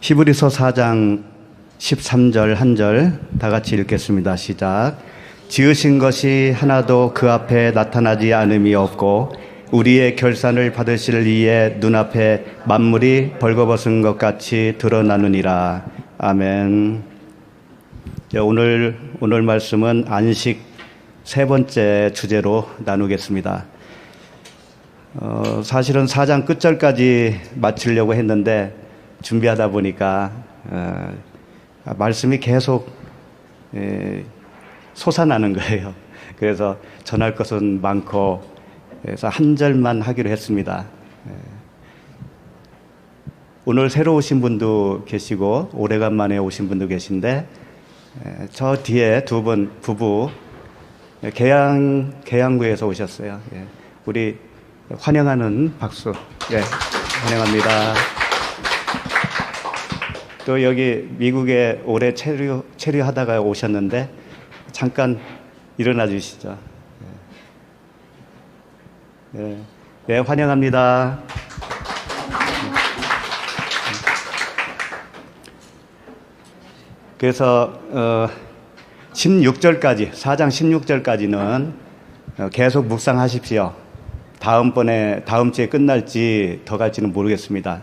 히브리서 4장 13절 한 절 다 같이 읽겠습니다. 시작. 지으신 것이 하나도 그 앞에 나타나지 않음이 없고 우리의 결산을 받으실 이의 눈앞에 만물이 벌거벗은 것 같이 드러나느니라. 아멘. 오늘 말씀은 안식 세 번째 주제로 나누겠습니다. 사실은 4장 끝절까지 마치려고 했는데 준비하다 보니까 말씀이 계속 솟아나는 거예요. 그래서 전할 것은 많고 그래서 한 절만 하기로 했습니다. 오늘 새로 오신 분도 계시고 오래간만에 오신 분도 계신데 저 뒤에 두 분 부부 계양구에서 오셨어요. 우리 환영하는 박수. 환영합니다. 또 여기 미국에 오래 체류하다가 오셨는데 잠깐 일어나 주시죠. 네, 환영합니다. 그래서 16절까지 4장 16절까지는 계속 묵상하십시오. 다음 주에 끝날지 더 갈지는 모르겠습니다.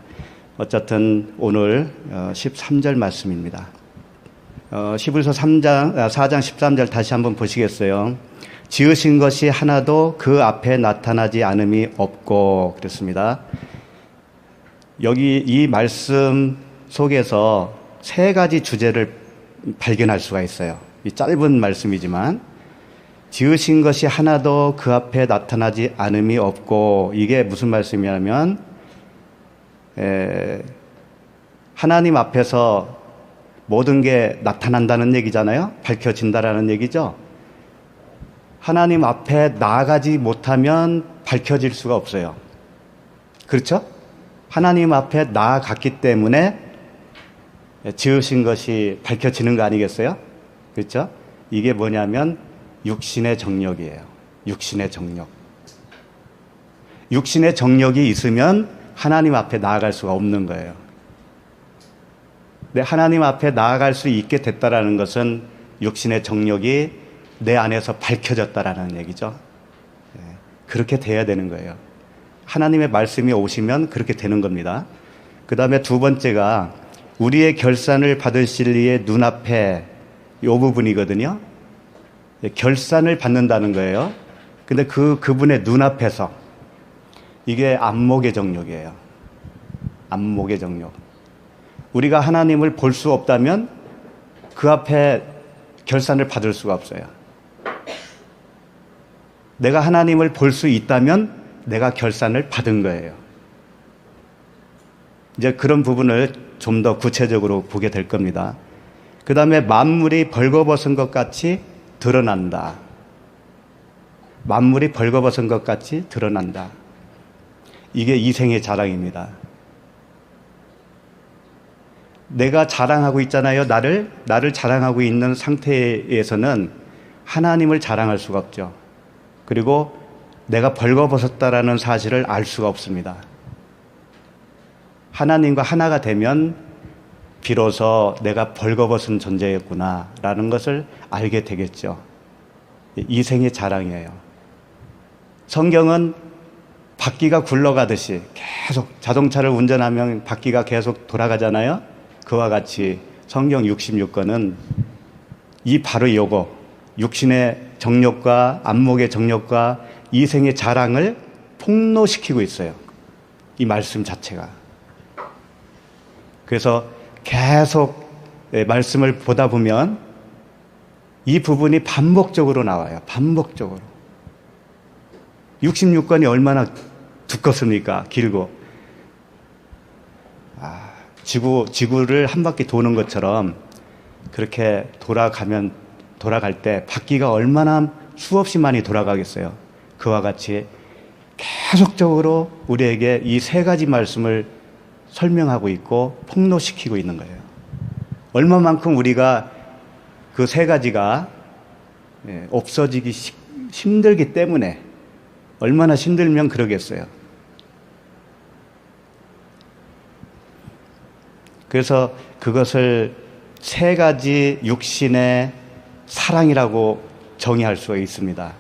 어쨌든 오늘 13절 말씀입니다. 히브리서 4장 13절 다시 한번 보시겠어요? 지으신 것이 하나도 그 앞에 나타나지 않음이 없고 그랬습니다. 여기 이 말씀 속에서 세 가지 주제를 발견할 수가 있어요. 이 짧은 말씀이지만 지으신 것이 하나도 그 앞에 나타나지 않음이 없고 이게 무슨 말씀이냐면 하나님 앞에서 모든 게 나타난다는 얘기잖아요. 밝혀진다라는 얘기죠. 하나님 앞에 나아가지 못하면 밝혀질 수가 없어요. 그렇죠? 하나님 앞에 나아갔기 때문에 지으신 것이 밝혀지는 거 아니겠어요? 그렇죠? 이게 뭐냐면 육신의 정력이에요. 육신의 정력. 육신의 정력이 있으면 하나님 앞에 나아갈 수가 없는 거예요. 근데 하나님 앞에 나아갈 수 있게 됐다라는 것은 육신의 정력이 내 안에서 밝혀졌다라는 얘기죠. 그렇게 돼야 되는 거예요. 하나님의 말씀이 오시면 그렇게 되는 겁니다. 그 다음에 두 번째가 우리의 결산을 받으실 이의 눈앞에 이 부분이거든요. 결산을 받는다는 거예요. 근데 그분의 눈앞에서 이게 안목의 정력이에요. 안목의 정력. 우리가 하나님을 볼 수 없다면 그 앞에 결산을 받을 수가 없어요. 내가 하나님을 볼 수 있다면 내가 결산을 받은 거예요. 이제 그런 부분을 좀 더 구체적으로 보게 될 겁니다. 그 다음에 만물이 벌거벗은 것 같이 드러난다. 만물이 벌거벗은 것 같이 드러난다. 이게 이생의 자랑입니다. 내가 자랑하고 있잖아요. 나를 자랑하고 있는 상태에서는 하나님을 자랑할 수가 없죠. 그리고 내가 벌거벗었다라는 사실을 알 수가 없습니다. 하나님과 하나가 되면 비로소 내가 벌거벗은 존재였구나라는 것을 알게 되겠죠. 이생의 자랑이에요. 성경은 바퀴가 굴러가듯이 계속 자동차를 운전하면 바퀴가 계속 돌아가잖아요. 그와 같이 성경 66권은 바로 요거 육신의 정욕과 안목의 정욕과 이생의 자랑을 폭로시키고 있어요. 이 말씀 자체가. 그래서 계속 말씀을 보다 보면 이 부분이 반복적으로 나와요. 반복적으로. 66권이 얼마나 두껍습니까? 길고. 지구를 한 바퀴 도는 것처럼 그렇게 돌아갈 때 바퀴가 얼마나 수없이 많이 돌아가겠어요. 그와 같이 계속적으로 우리에게 이 세 가지 말씀을 설명하고 있고 폭로시키고 있는 거예요. 얼마만큼 우리가 그 세 가지가 없어지기 힘들기 때문에 얼마나 힘들면 그러겠어요. 그래서 그것을 세 가지 육신의 사랑이라고 정의할 수 있습니다.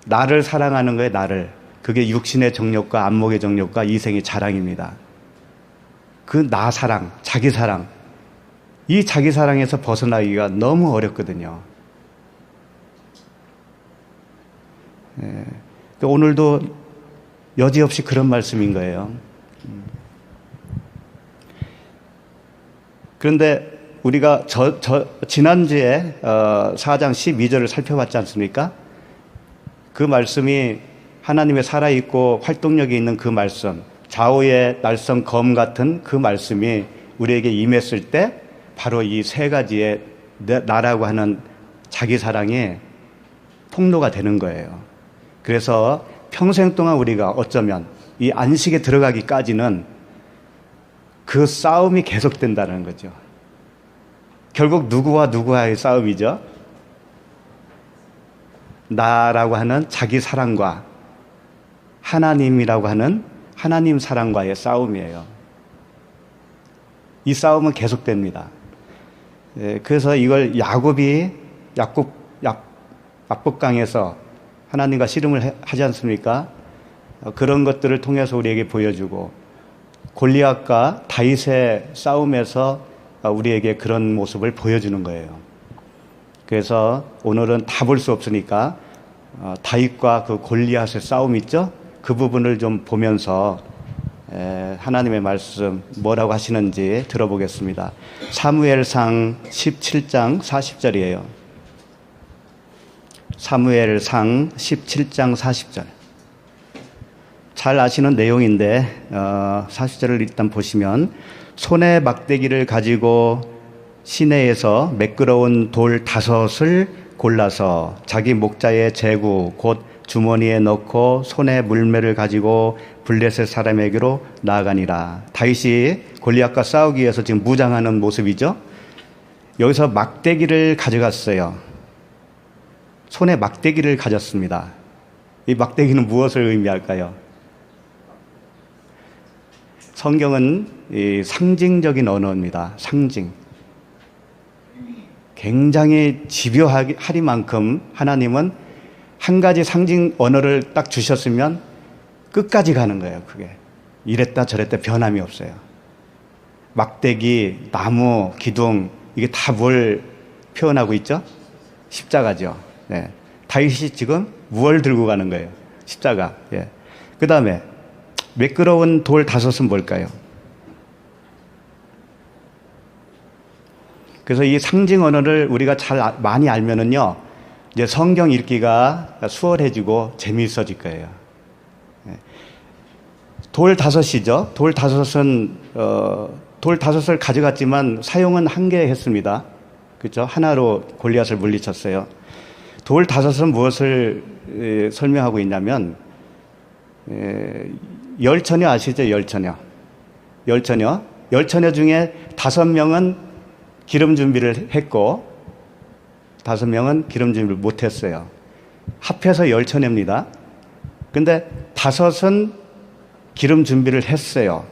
나를 사랑하는 거예요, 나를. 그게 육신의 정욕과 안목의 정욕과 이생의 자랑입니다. 그 나 사랑, 자기 사랑. 이 자기 사랑에서 벗어나기가 너무 어렵거든요. 오늘도 여지없이 그런 말씀인 거예요. 그런데 우리가 지난주에 4장 12절을 살펴봤지 않습니까? 그 말씀이 하나님의 살아있고 활동력이 있는 그 말씀, 좌우의 날선 검 같은 그 말씀이 우리에게 임했을 때 바로 이 세 가지의 나라고 하는 자기 사랑이 폭로가 되는 거예요. 그래서 평생 동안 우리가 어쩌면 이 안식에 들어가기까지는 그 싸움이 계속된다는 거죠. 결국 누구와 누구와의 싸움이죠. 나라고 하는 자기 사랑과 하나님이라고 하는 하나님 사랑과의 싸움이에요. 이 싸움은 계속됩니다. 그래서 이걸 야곱이 야복강에서 하나님과 씨름을 하지 않습니까? 그런 것들을 통해서 우리에게 보여주고 골리앗과 다윗의 싸움에서 우리에게 그런 모습을 보여주는 거예요. 그래서 오늘은 다 볼 수 없으니까 다윗과 그 골리앗의 싸움 있죠? 그 부분을 좀 보면서 하나님의 말씀 뭐라고 하시는지 들어보겠습니다. 사무엘상 17장 40절이에요. 사무엘상 17장 40절. 잘 아시는 내용인데 40절을 일단 보시면 손에 막대기를 가지고 시내에서 매끄러운 돌 5을 골라서 자기 목자의 제구 곧 주머니에 넣고 손에 물매를 가지고 블레셋 사람에게로 나아가니라. 다윗이 골리앗과 싸우기 위해서 지금 무장하는 모습이죠. 여기서 막대기를 가져갔어요. 손에 막대기를 가졌습니다. 이 막대기는 무엇을 의미할까요? 성경은 상징적인 언어입니다. 상징. 굉장히 집요하리만큼 하나님은 한 가지 상징 언어를 딱 주셨으면 끝까지 가는 거예요. 그게 이랬다 저랬다 변함이 없어요. 막대기, 나무, 기둥 이게 다 뭘 표현하고 있죠? 십자가죠. 네. 다윗이 지금 무엇을 들고 가는 거예요? 십자가. 예. 그 다음에 매끄러운 돌 5은 뭘까요? 그래서 이 상징 언어를 우리가 많이 알면은요, 이제 성경 읽기가 수월해지고 재미있어질 거예요. 돌 5이죠. 돌 5은 돌 5을 가져갔지만 사용은 한 개 했습니다. 그렇죠? 하나로 골리앗을 물리쳤어요. 돌 5은 무엇을 설명하고 있냐면 열처녀 아시죠? 열처녀 중에 5명은 기름 준비를 했고 5명은 기름 준비를 못했어요. 합해서 열처녀입니다. 근데 5은 기름 준비를 했어요.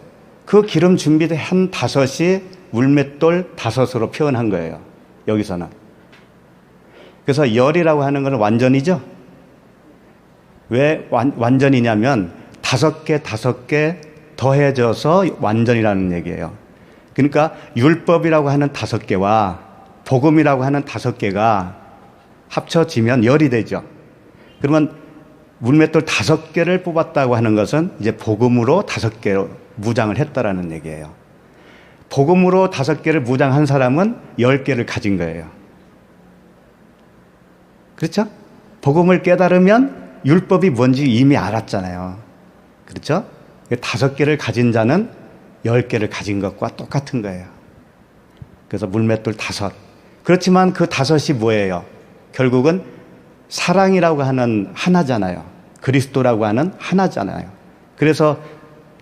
그 기름 준비한 5이 물맷돌 5으로 표현한 거예요. 여기서는. 그래서 열이라고 하는 것은 완전이죠. 왜 완전이냐면 5개 더해져서 완전이라는 얘기예요. 그러니까 율법이라고 하는 5개와 복음이라고 하는 5개가 합쳐지면 열이 되죠. 그러면 물맷돌 5개를 뽑았다고 하는 것은 이제 복음으로 5개로 무장을 했다라는 얘기예요. 복음으로 5개를 무장한 사람은 10개를 가진 거예요. 그렇죠? 복음을 깨달으면 율법이 뭔지 이미 알았잖아요. 그렇죠? 5개를 가진 자는 10개를 가진 것과 똑같은 거예요. 그래서 물맷돌 5. 그렇지만 그 5이 뭐예요? 결국은 사랑이라고 하는 하나잖아요. 그리스도라고 하는 하나잖아요. 그래서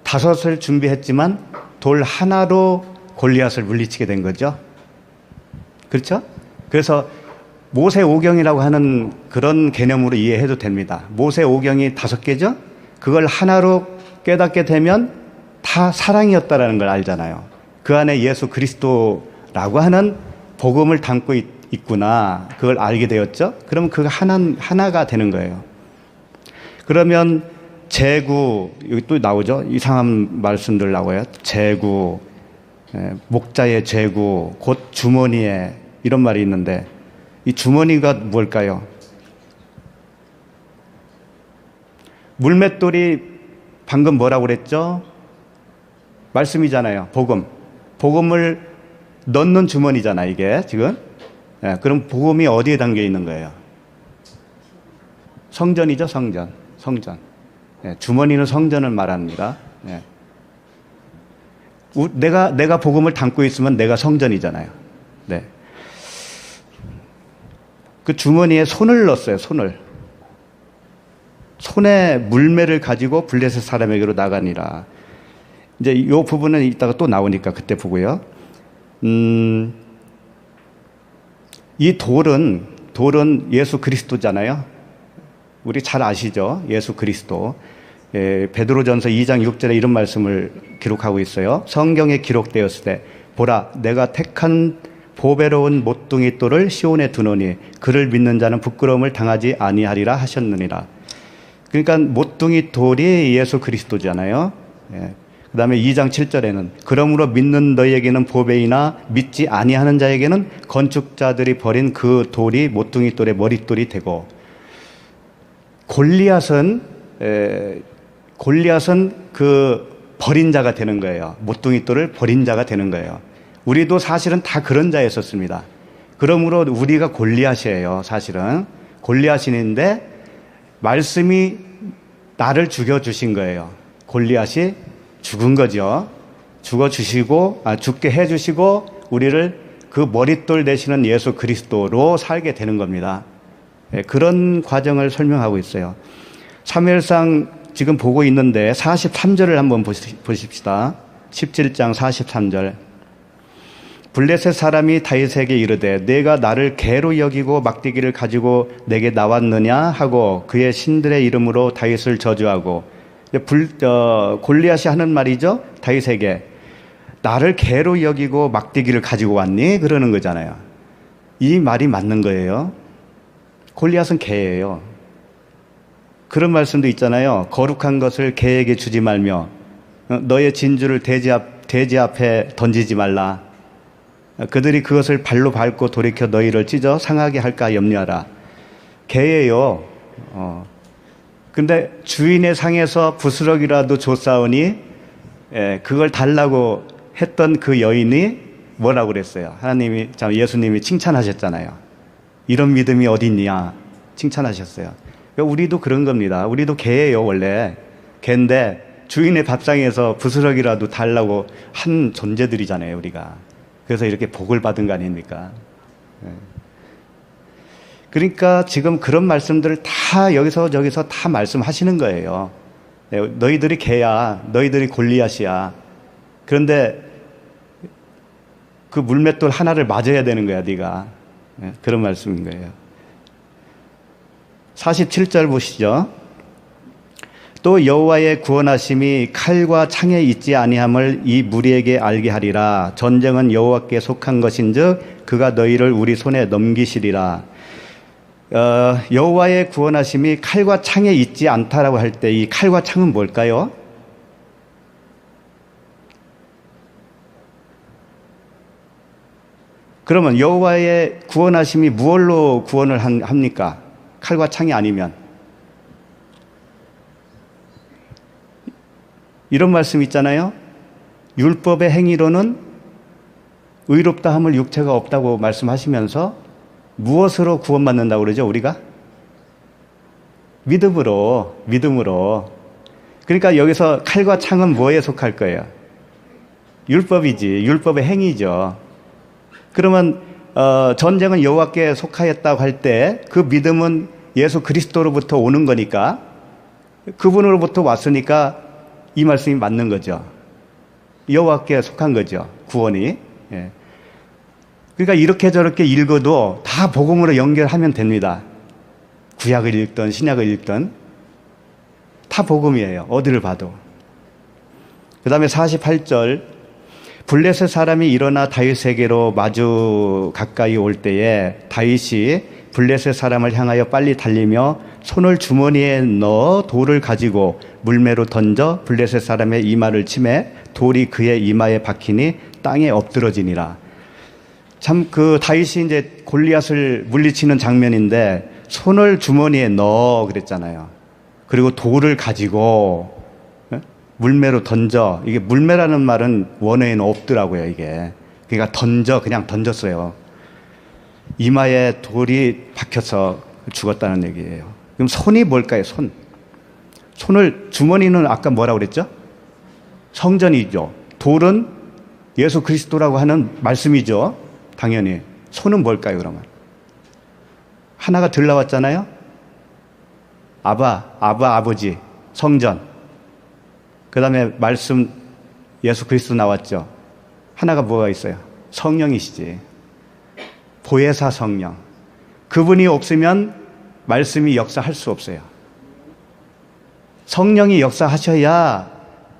5을 준비했지만 돌 하나로 골리앗을 물리치게 된 거죠. 그렇죠? 그래서 모세 오경이라고 하는 그런 개념으로 이해해도 됩니다. 모세 오경이 5개죠? 그걸 하나로 깨닫게 되면 다 사랑이었다라는 걸 알잖아요. 그 안에 예수 그리스도라고 하는 복음을 담고 있구나. 그걸 알게 되었죠? 그럼 그거 하나가 되는 거예요. 그러면 제구, 여기 또 나오죠? 이상한 말씀들 나와요. 제구, 목자의 제구, 곧 주머니에, 이런 말이 있는데, 이 주머니가 뭘까요? 물맷돌이 방금 뭐라고 그랬죠? 말씀이잖아요. 복음. 복음을 넣는 주머니잖아, 이게 지금. 그럼 복음이 어디에 담겨 있는 거예요? 성전이죠, 성전. 성전. 주머니는 성전을 말합니다. 내가 복음을 담고 있으면 내가 성전이잖아요. 네. 그 주머니에 손을 넣었어요, 손을. 손에 물매를 가지고 블레셋 사람에게로 나가니라. 이제 이 부분은 이따가 또 나오니까 그때 보고요. 이 돌은 예수 그리스도잖아요. 우리 잘 아시죠? 예수 그리스도. 베드로전서 2장 6절에 이런 말씀을 기록하고 있어요. 성경에 기록되었을 때 보라 내가 택한 보배로운 모퉁이 돌을 시온에 두노니 그를 믿는 자는 부끄러움을 당하지 아니하리라 하셨느니라. 그러니까 모퉁이 돌이 예수 그리스도잖아요. 그 다음에 2장 7절에는 그러므로 믿는 너희에게는 보배이나 믿지 아니하는 자에게는 건축자들이 버린 그 돌이 모퉁이 돌의 머릿돌이 되고, 골리앗은 그 버린 자가 되는 거예요. 모퉁이 돌을 버린 자가 되는 거예요. 우리도 사실은 다 그런 자였었습니다. 그러므로 우리가 골리앗이에요. 사실은 골리앗인데 말씀이 나를 죽여주신 거예요. 골리앗이 죽은 거죠. 죽게 해주시고 우리를 그 머릿돌 되시는 예수 그리스도로 살게 되는 겁니다. 그런 과정을 설명하고 있어요. 사무엘상 지금 보고 있는데 43절을 한번 보십시다. 17장 43절. 블레셋 사람이 다윗에게 이르되 내가 나를 개로 여기고 막대기를 가지고 내게 나왔느냐 하고 그의 신들의 이름으로 다윗을 저주하고, 골리앗이 하는 말이죠. 다윗에게 나를 개로 여기고 막대기를 가지고 왔니? 그러는 거잖아요. 이 말이 맞는 거예요. 골리앗은 개예요. 그런 말씀도 있잖아요. 거룩한 것을 개에게 주지 말며 너의 진주를 돼지 앞에 던지지 말라. 그들이 그것을 발로 밟고 돌이켜 너희를 찢어 상하게 할까 염려하라. 개예요. 근데 주인의 상에서 부스러기라도 줬사오니 그걸 달라고 했던 그 여인이 뭐라고 그랬어요? 예수님이 칭찬하셨잖아요. 이런 믿음이 어딨냐 칭찬하셨어요. 우리도 그런 겁니다. 우리도 개예요. 원래 개인데 주인의 밥상에서 부스러기라도 달라고 한 존재들이잖아요. 우리가. 그래서 이렇게 복을 받은 거 아닙니까? 그러니까 지금 그런 말씀들을 다 여기서 저기서 다 말씀하시는 거예요. 너희들이 개야. 너희들이 골리앗이야. 그런데 그 물맷돌 하나를 맞아야 되는 거야, 네가. 그런 말씀인 거예요. 47절 보시죠. 또 여호와의 구원하심이 칼과 창에 있지 아니함을 이 무리에게 알게 하리라. 전쟁은 여호와께 속한 것인즉 그가 너희를 우리 손에 넘기시리라. 여호와의 구원하심이 칼과 창에 있지 않다라고 할 때 이 칼과 창은 뭘까요? 그러면 여호와의 구원하심이 무엇로 구원을 합니까? 칼과 창이 아니면. 이런 말씀 있잖아요. 율법의 행위로는 의롭다 함을 육체가 없다고 말씀하시면서 무엇으로 구원받는다고 그러죠, 우리가? 믿음으로. 그러니까 여기서 칼과 창은 뭐에 속할 거예요? 율법이지. 율법의 행위죠. 그러면 전쟁은 여호와께 속하였다고 할 때 그 믿음은 예수 그리스도로부터 오는 거니까, 그분으로부터 왔으니까 이 말씀이 맞는 거죠. 여호와께 속한 거죠, 구원이. 그러니까 이렇게 저렇게 읽어도 다 복음으로 연결하면 됩니다. 구약을 읽든 신약을 읽든 다 복음이에요. 어디를 봐도. 그 다음에 48절, 블레셋 사람이 일어나 다윗에게로 마주 가까이 올 때에 다윗이 블레셋 사람을 향하여 빨리 달리며 손을 주머니에 넣어 돌을 가지고 물매로 던져 블레셋 사람의 이마를 치매 돌이 그의 이마에 박히니 땅에 엎드러지니라. 참 그 다윗이 이제 골리앗을 물리치는 장면인데 손을 주머니에 넣어 그랬잖아요. 그리고 돌을 가지고 물매로 던져. 이게 물매라는 말은 원어에는 없더라고요, 이게. 그러니까 그냥 던졌어요. 이마에 돌이 박혀서 죽었다는 얘기예요. 그럼 손이 뭘까요, 손? 주머니는 아까 뭐라고 그랬죠? 성전이죠. 돌은 예수 그리스도라고 하는 말씀이죠. 당연히. 손은 뭘까요, 그러면? 하나가 덜 나왔잖아요? 아버지, 성전. 그 다음에 말씀, 예수 그리스도 나왔죠. 하나가 뭐가 있어요? 성령이시지. 보혜사 성령. 그분이 없으면 말씀이 역사할 수 없어요. 성령이 역사하셔야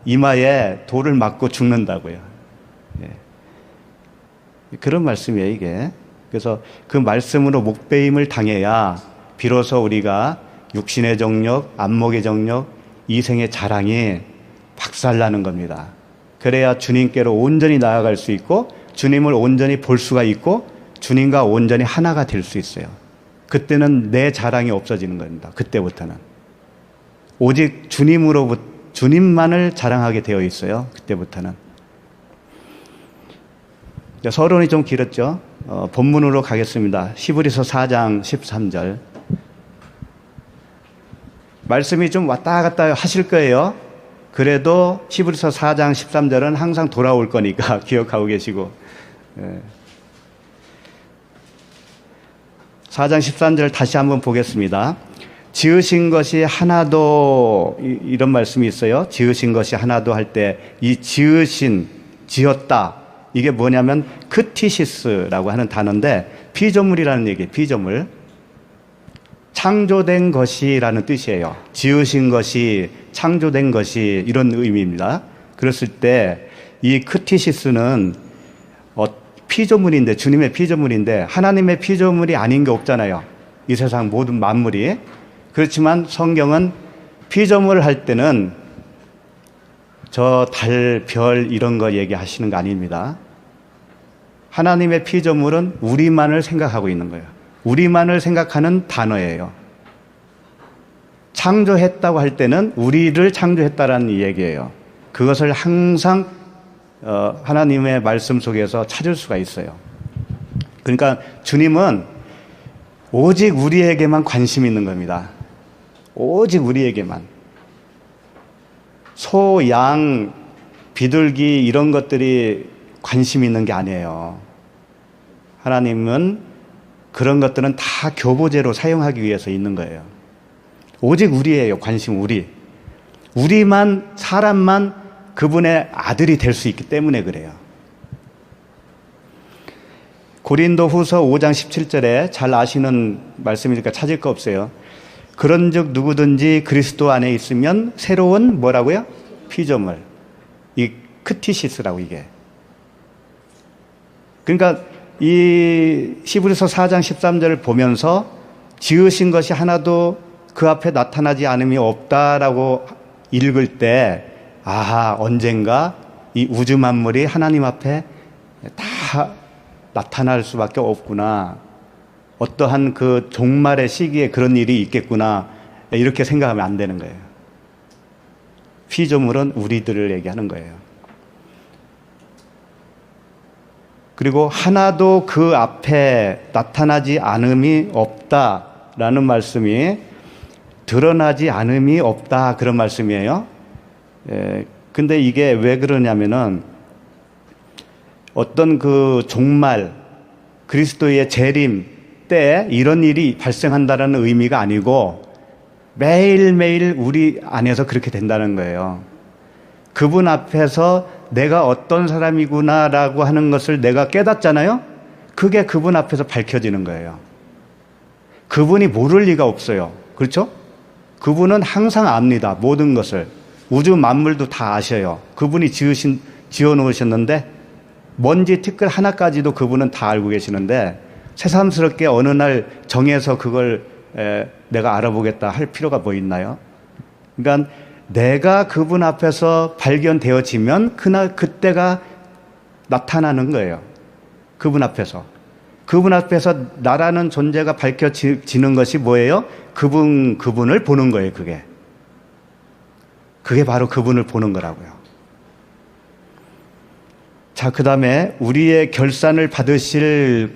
이마에 돌을 맞고 죽는다고요. 예. 그런 말씀이에요, 이게. 그래서 그 말씀으로 목배임을 당해야 비로소 우리가 육신의 정력, 안목의 정력, 이생의 자랑이 박살나는 겁니다. 그래야 주님께로 온전히 나아갈 수 있고 주님을 온전히 볼 수가 있고 주님과 온전히 하나가 될 수 있어요. 그때는 내 자랑이 없어지는 겁니다. 그때부터는. 오직 주님만을 자랑하게 되어 있어요. 그때부터는. 서론이 좀 길었죠. 본문으로 가겠습니다. 히브리서 4장 13절. 말씀이 좀 왔다 갔다 하실 거예요. 그래도 히브리서 4장 13절은 항상 돌아올 거니까 기억하고 계시고. 4장 13절 다시 한번 보겠습니다. 지으신 것이 하나도, 이런 말씀이 있어요. 지으신 것이 하나도 할 때 이 지었다. 이게 뭐냐면 크티시스라고 하는 단어인데 피조물이라는 얘기예요. 피조물. 창조된 것이라는 뜻이에요. 지으신 것이, 창조된 것이, 이런 의미입니다. 그랬을 때 이 크티시스는 피조물인데, 주님의 피조물인데 하나님의 피조물이 아닌 게 없잖아요. 이 세상 모든 만물이. 그렇지만 성경은 피조물 할 때는 저 달, 별 이런 거 얘기하시는 거 아닙니다. 하나님의 피조물은 우리만을 생각하고 있는 거예요. 우리만을 생각하는 단어예요. 창조했다고 할 때는 우리를 창조했다라는 얘기예요. 그것을 항상 하나님의 말씀 속에서 찾을 수가 있어요. 그러니까 주님은 오직 우리에게만 관심 있는 겁니다. 오직 우리에게만. 소, 양, 비둘기 이런 것들이 관심 있는 게 아니에요. 하나님은 그런 것들은 다 교보제로 사용하기 위해서 있는 거예요. 오직 우리예요. 관심 우리. 우리만, 사람만 그분의 아들이 될 수 있기 때문에 그래요. 고린도 후서 5장 17절에 잘 아시는 말씀이니까 찾을 거 없어요. 그런즉 누구든지 그리스도 안에 있으면 새로운 뭐라고요? 피조물. 이 크티시스라고 이게. 그러니까 이 히브리서 4장 13절을 보면서 지으신 것이 하나도 그 앞에 나타나지 않음이 없다라고 읽을 때 아하, 언젠가 이 우주 만물이 하나님 앞에 다 나타날 수밖에 없구나. 어떠한 그 종말의 시기에 그런 일이 있겠구나. 이렇게 생각하면 안 되는 거예요. 피조물은 우리들을 얘기하는 거예요. 그리고 하나도 그 앞에 나타나지 않음이 없다라는 말씀이 드러나지 않음이 없다 그런 말씀이에요. 근데 이게 왜 그러냐면은 어떤 그 종말 그리스도의 재림 때 이런 일이 발생한다는 의미가 아니고 매일매일 우리 안에서 그렇게 된다는 거예요. 그분 앞에서 내가 어떤 사람이구나라고 하는 것을 내가 깨닫잖아요. 그게 그분 앞에서 밝혀지는 거예요. 그분이 모를 리가 없어요. 그렇죠? 그분은 항상 압니다. 모든 것을. 우주 만물도 다 아셔요. 그분이 지어 놓으셨는데 먼지 티끌 하나까지도 그분은 다 알고 계시는데 새삼스럽게 어느 날 정해서 그걸 내가 알아보겠다 할 필요가 뭐 있나요? 그러니까 내가 그분 앞에서 발견되어지면 그때가 나타나는 거예요. 그분 앞에서. 그분 앞에서 나라는 존재가 밝혀지는 것이 뭐예요? 그분을 보는 거예요, 그게. 그게 바로 그분을 보는 거라고요. 자, 그 다음에 우리의 결산을 받으실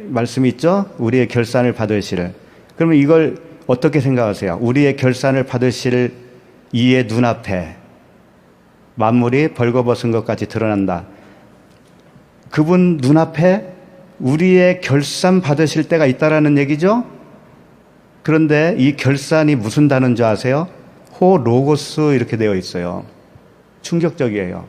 말씀이 있죠? 우리의 결산을 받으실. 그러면 이걸 어떻게 생각하세요? 우리의 결산을 받으실 이의 눈앞에 만물이 벌거벗은 것까지 드러난다. 그분 눈앞에 우리의 결산 받으실 때가 있다라는 얘기죠? 그런데 이 결산이 무슨 단어인 줄 아세요? 호 로고스 이렇게 되어 있어요. 충격적이에요.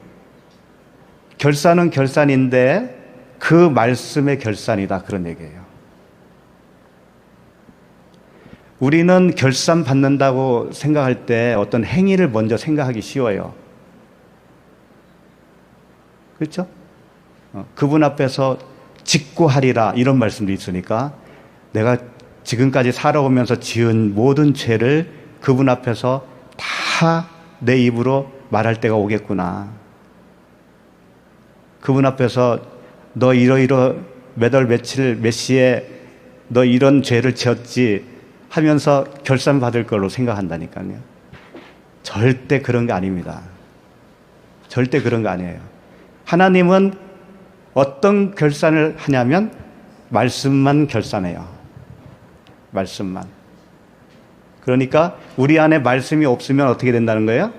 결산은 결산인데 그 말씀의 결산이다, 그런 얘기예요. 우리는 결산 받는다고 생각할 때 어떤 행위를 먼저 생각하기 쉬워요. 그렇죠? 그분 앞에서 직고하리라 이런 말씀도 있으니까 내가 지금까지 살아오면서 지은 모든 죄를 그분 앞에서 다 내 입으로 말할 때가 오겠구나. 그분 앞에서 너 이러이러 몇 월 며칠 몇 시에 너 이런 죄를 지었지 하면서 결산 받을 걸로 생각한다니까요. 절대 그런 게 아닙니다. 절대 그런 거 아니에요. 하나님은 어떤 결산을 하냐면 말씀만 결산해요. 말씀만. 그러니까 우리 안에 말씀이 없으면 어떻게 된다는 거예요?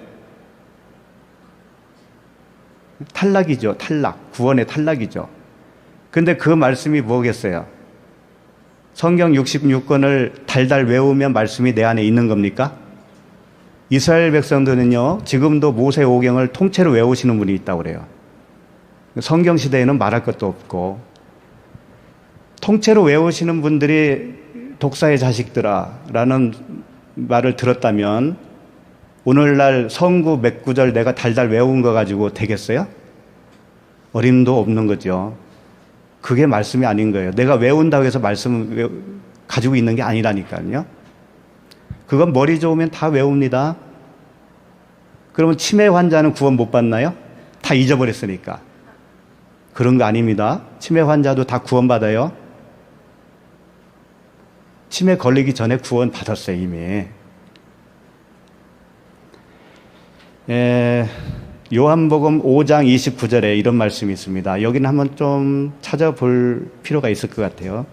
탈락이죠. 탈락. 구원의 탈락이죠. 근데 그 말씀이 뭐겠어요? 성경 66권을 달달 외우면 말씀이 내 안에 있는 겁니까? 이스라엘 백성들은요, 지금도 모세오경을 통째로 외우시는 분이 있다고 그래요. 성경 시대에는 말할 것도 없고, 통째로 외우시는 분들이 독사의 자식들아 라는 말을 들었다면 오늘날 성구 몇 구절 내가 달달 외운 거 가지고 되겠어요? 어림도 없는 거죠. 그게 말씀이 아닌 거예요. 내가 외운다고 해서 말씀을 가지고 있는 게 아니라니까요. 그건 머리 좋으면 다 외웁니다. 그러면 치매 환자는 구원 못 받나요? 다 잊어버렸으니까. 그런 거 아닙니다. 치매 환자도 다 구원받아요. 치매 걸리기 전에 구원 받았어요, 이미. 요한복음 5장 29절에 이런 말씀이 있습니다. 여기는 한번 좀 찾아볼 필요가 있을 것 같아요.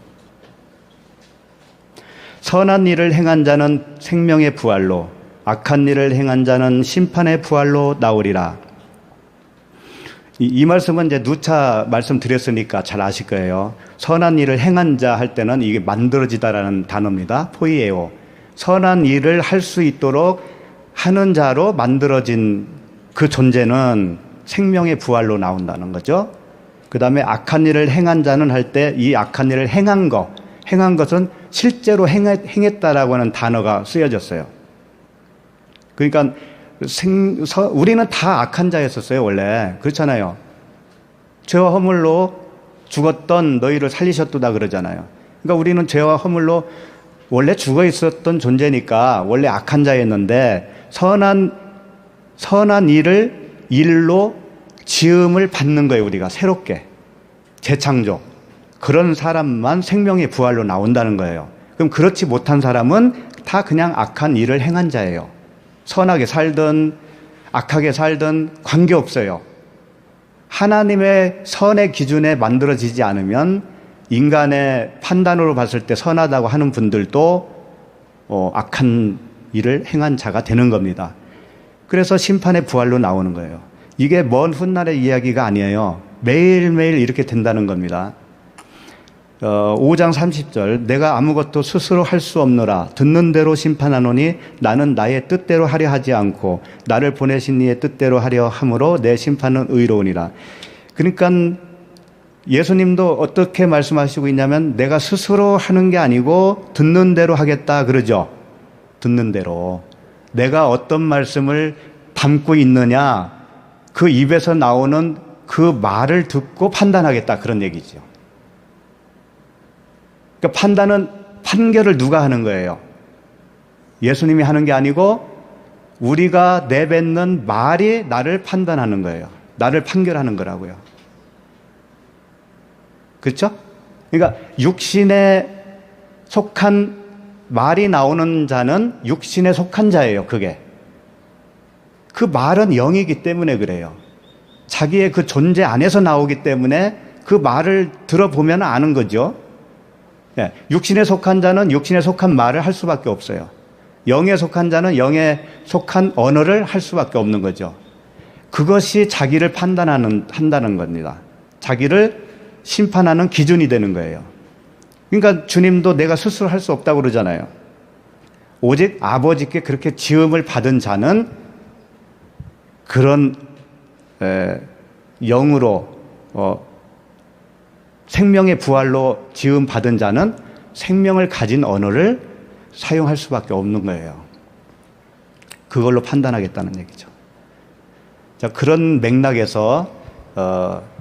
선한 일을 행한 자는 생명의 부활로, 악한 일을 행한 자는 심판의 부활로 나오리라. 이 말씀은 이제 누차 말씀드렸으니까 잘 아실 거예요. 선한 일을 행한 자 할 때는 이게 만들어지다라는 단어입니다. 포이에오. 선한 일을 할 수 있도록 하는 자로 만들어진 그 존재는 생명의 부활로 나온다는 거죠. 그 다음에 악한 일을 행한 자는 할 때 이 악한 일을 행한 것은 실제로 행했다라고 하는 단어가 쓰여졌어요. 그러니까 우리는 다 악한 자였었어요, 원래. 그렇잖아요. 죄와 허물로 죽었던 너희를 살리셨도다 그러잖아요. 그러니까 우리는 죄와 허물로 원래 죽어 있었던 존재니까 원래 악한 자였는데 선한 일로 지음을 받는 거예요, 우리가. 새롭게. 재창조. 그런 사람만 생명의 부활로 나온다는 거예요. 그럼 그렇지 못한 사람은 다 그냥 악한 일을 행한 자예요. 선하게 살든 악하게 살든 관계없어요. 하나님의 선의 기준에 만들어지지 않으면 인간의 판단으로 봤을 때 선하다고 하는 분들도 악한 일을 행한 자가 되는 겁니다. 그래서 심판의 부활로 나오는 거예요. 이게 먼 훗날의 이야기가 아니에요. 매일매일 이렇게 된다는 겁니다. 5장 30절 내가 아무것도 스스로 할 수 없노라. 듣는 대로 심판하노니 나는 나의 뜻대로 하려 하지 않고 나를 보내신 이의 뜻대로 하려 함으로 내 심판은 의로우니라. 그러니까 예수님도 어떻게 말씀하시고 있냐면 내가 스스로 하는 게 아니고 듣는 대로 하겠다 그러죠. 듣는 대로. 내가 어떤 말씀을 담고 있느냐, 그 입에서 나오는 그 말을 듣고 판단하겠다 그런 얘기죠. 그러니까 판결을 누가 하는 거예요? 예수님이 하는 게 아니고 우리가 내뱉는 말이 나를 판단하는 거예요. 나를 판결하는 거라고요. 그렇죠? 그러니까 육신에 속한 말이 나오는 자는 육신에 속한 자예요. 그게. 그 말은 영이기 때문에 그래요. 자기의 그 존재 안에서 나오기 때문에 그 말을 들어보면 아는 거죠. 예, 육신에 속한 자는 육신에 속한 말을 할 수밖에 없어요. 영에 속한 자는 영에 속한 언어를 할 수밖에 없는 거죠. 그것이 자기를 한다는 겁니다. 자기를 심판하는 기준이 되는 거예요. 그러니까 주님도 내가 스스로 할 수 없다고 그러잖아요. 오직 아버지께 그렇게 지음을 받은 자는 그런 영으로 생명의 부활로 지음 받은 자는 생명을 가진 언어를 사용할 수밖에 없는 거예요. 그걸로 판단하겠다는 얘기죠. 자, 그런 맥락에서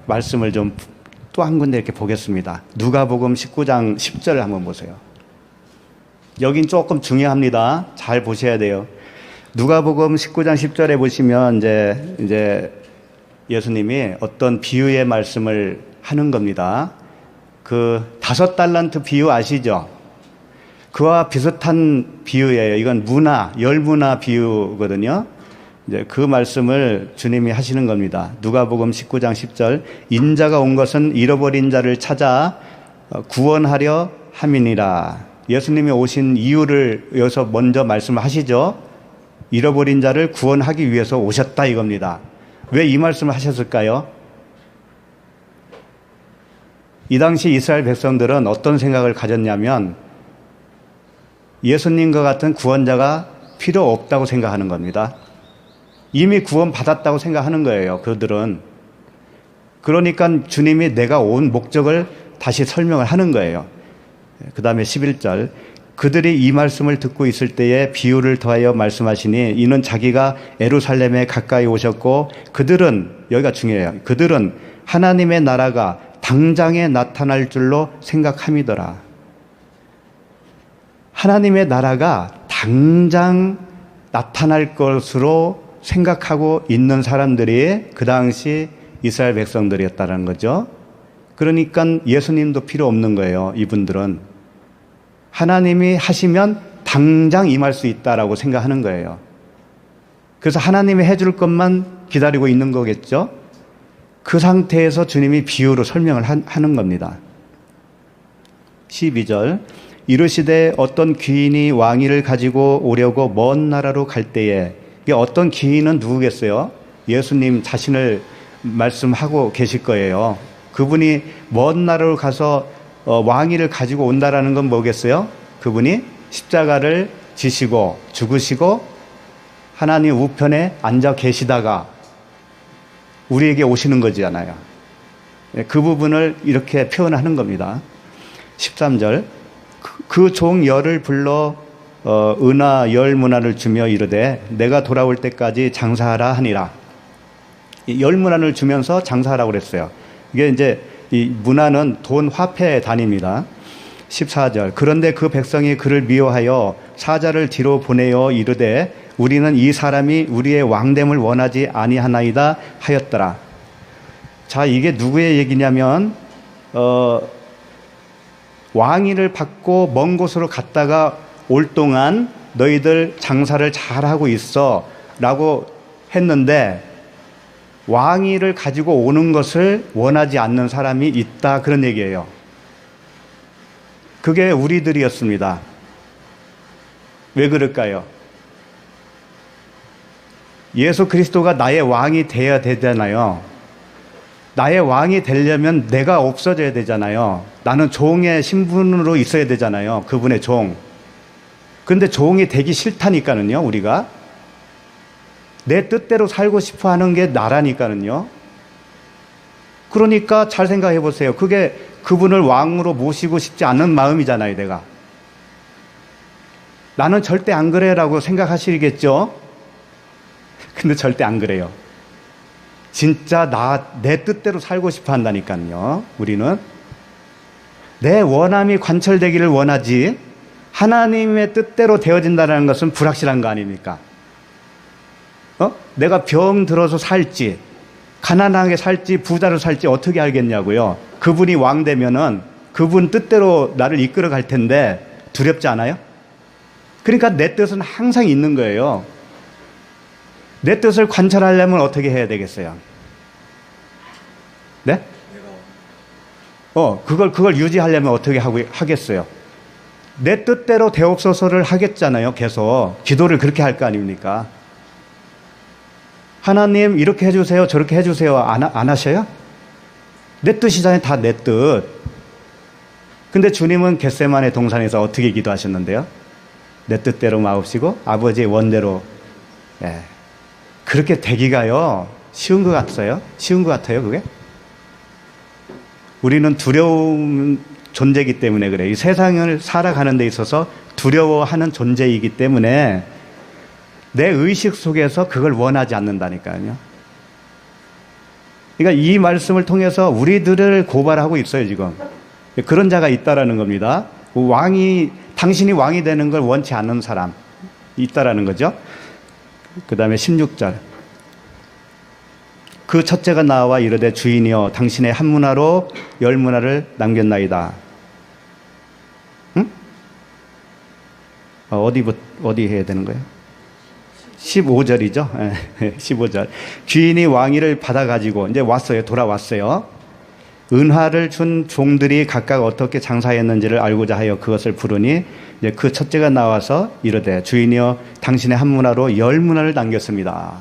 말씀을 좀 또 한 군데 이렇게 보겠습니다. 누가복음 19장 10절을 한번 보세요. 여긴 조금 중요합니다. 잘 보셔야 돼요. 누가복음 19장 10절에 보시면 이제 예수님이 어떤 비유의 말씀을 하는 겁니다. 그 5달란트 비유 아시죠? 그와 비슷한 비유예요. 이건 열문화 비유거든요. 이제 그 말씀을 주님이 하시는 겁니다. 누가복음 19장 10절. 인자가 온 것은 잃어버린 자를 찾아 구원하려 함이니라. 예수님이 오신 이유를 여기서 먼저 말씀을 하시죠. 잃어버린 자를 구원하기 위해서 오셨다 이겁니다. 왜 이 말씀을 하셨을까요? 이 당시 이스라엘 백성들은 어떤 생각을 가졌냐면 예수님과 같은 구원자가 필요 없다고 생각하는 겁니다. 이미 구원받았다고 생각하는 거예요. 그들은. 그러니까 주님이 내가 온 목적을 다시 설명을 하는 거예요. 그 다음에 11절. 그들이 이 말씀을 듣고 있을 때에 비유를 더하여 말씀하시니 이는 자기가 예루살렘에 가까이 오셨고 그들은, 여기가 중요해요. 그들은 하나님의 나라가 당장에 나타날 줄로 생각함이더라. 하나님의 나라가 당장 나타날 것으로 생각하고 있는 사람들이 그 당시 이스라엘 백성들이었다는 거죠. 그러니까 예수님도 필요 없는 거예요. 이분들은 하나님이 하시면 당장 임할 수 있다라고 생각하는 거예요. 그래서 하나님이 해줄 것만 기다리고 있는 거겠죠. 그 상태에서 주님이 비유로 설명을 하는 겁니다. 12절. 이르시되 어떤 귀인이 왕위를 가지고 오려고 먼 나라로 갈 때에, 이게 어떤 귀인은 누구겠어요? 예수님 자신을 말씀하고 계실 거예요. 그분이 먼 나라로 가서 왕위를 가지고 온다라는 건 뭐겠어요? 그분이 십자가를 지시고 죽으시고 하나님 우편에 앉아 계시다가 우리에게 오시는 거잖아요. 그 부분을 이렇게 표현하는 겁니다. 13절. 그 종 열을 불러 은하 열 문화를 주며 이르되 내가 돌아올 때까지 장사하라 하니라. 열 문화를 주면서 장사하라고 그랬어요. 이게 이제 이 문화는 돈 화폐 단위입니다. 14절. 그런데 그 백성이 그를 미워하여 사자를 뒤로 보내어 이르되 우리는 이 사람이 우리의 왕됨을 원하지 아니하나이다 하였더라. 자, 이게 누구의 얘기냐면 왕위를 받고 먼 곳으로 갔다가 올 동안 너희들 장사를 잘하고 있어 라고 했는데 왕위를 가지고 오는 것을 원하지 않는 사람이 있다, 그런 얘기예요. 그게 우리들이었습니다. 왜 그럴까요? 예수 그리스도가 나의 왕이 되어야 되잖아요. 나의 왕이 되려면 내가 없어져야 되잖아요. 나는 종의 신분으로 있어야 되잖아요. 그분의 종. 그런데 종이 되기 싫다니까는요, 우리가. 내 뜻대로 살고 싶어 하는 게 나라니까는요. 그러니까 잘 생각해 보세요. 그게 그분을 왕으로 모시고 싶지 않은 마음이잖아요, 내가. 나는 절대 안 그래라고 생각하시겠죠? 근데 절대 안 그래요. 진짜 내 뜻대로 살고 싶어 한다니까요, 우리는. 내 원함이 관철되기를 원하지, 하나님의 뜻대로 되어진다는 것은 불확실한 거 아닙니까? 내가 병 들어서 살지, 가난하게 살지, 부자로 살지 어떻게 알겠냐고요. 그분이 왕 되면은 그분 뜻대로 나를 이끌어 갈 텐데 두렵지 않아요? 그러니까 내 뜻은 항상 있는 거예요. 내 뜻을 관찰하려면 어떻게 해야 되겠어요? 네? 그걸 유지하려면 어떻게 하겠어요? 내 뜻대로 되옵소서를 하겠잖아요, 계속. 기도를 그렇게 할 거 아닙니까? 하나님, 이렇게 해주세요, 저렇게 해주세요. 안 하셔요? 내 뜻이잖아요, 다 내 뜻. 근데 주님은 겟세마네 동산에서 어떻게 기도하셨는데요? 내 뜻대로 마옵시고 아버지의 원대로. 예. 그렇게 되기가요, 쉬운 것 같아요? 쉬운 것 같아요, 그게? 우리는 두려운 존재이기 때문에 그래요. 이 세상을 살아가는 데 있어서 두려워하는 존재이기 때문에 내 의식 속에서 그걸 원하지 않는다니까요. 그러니까 이 말씀을 통해서 우리들을 고발하고 있어요, 지금. 그런 자가 있다라는 겁니다. 당신이 왕이 되는 걸 원치 않는 사람 있다라는 거죠. 그 다음에 16절. 그 첫째가 나와 이르되 주인이여 당신의 한 문화로 열 문화를 남겼나이다. 응? 어디 해야 되는 거예요? 15절이죠. 15절. 주인이 왕위를 받아가지고 이제 돌아왔어요. 은화를 준 종들이 각각 어떻게 장사했는지를 알고자 하여 그것을 부르니 이제 그 첫째가 나와서 이르되 주인이여 당신의 한 문화로 열 문화를 남겼습니다.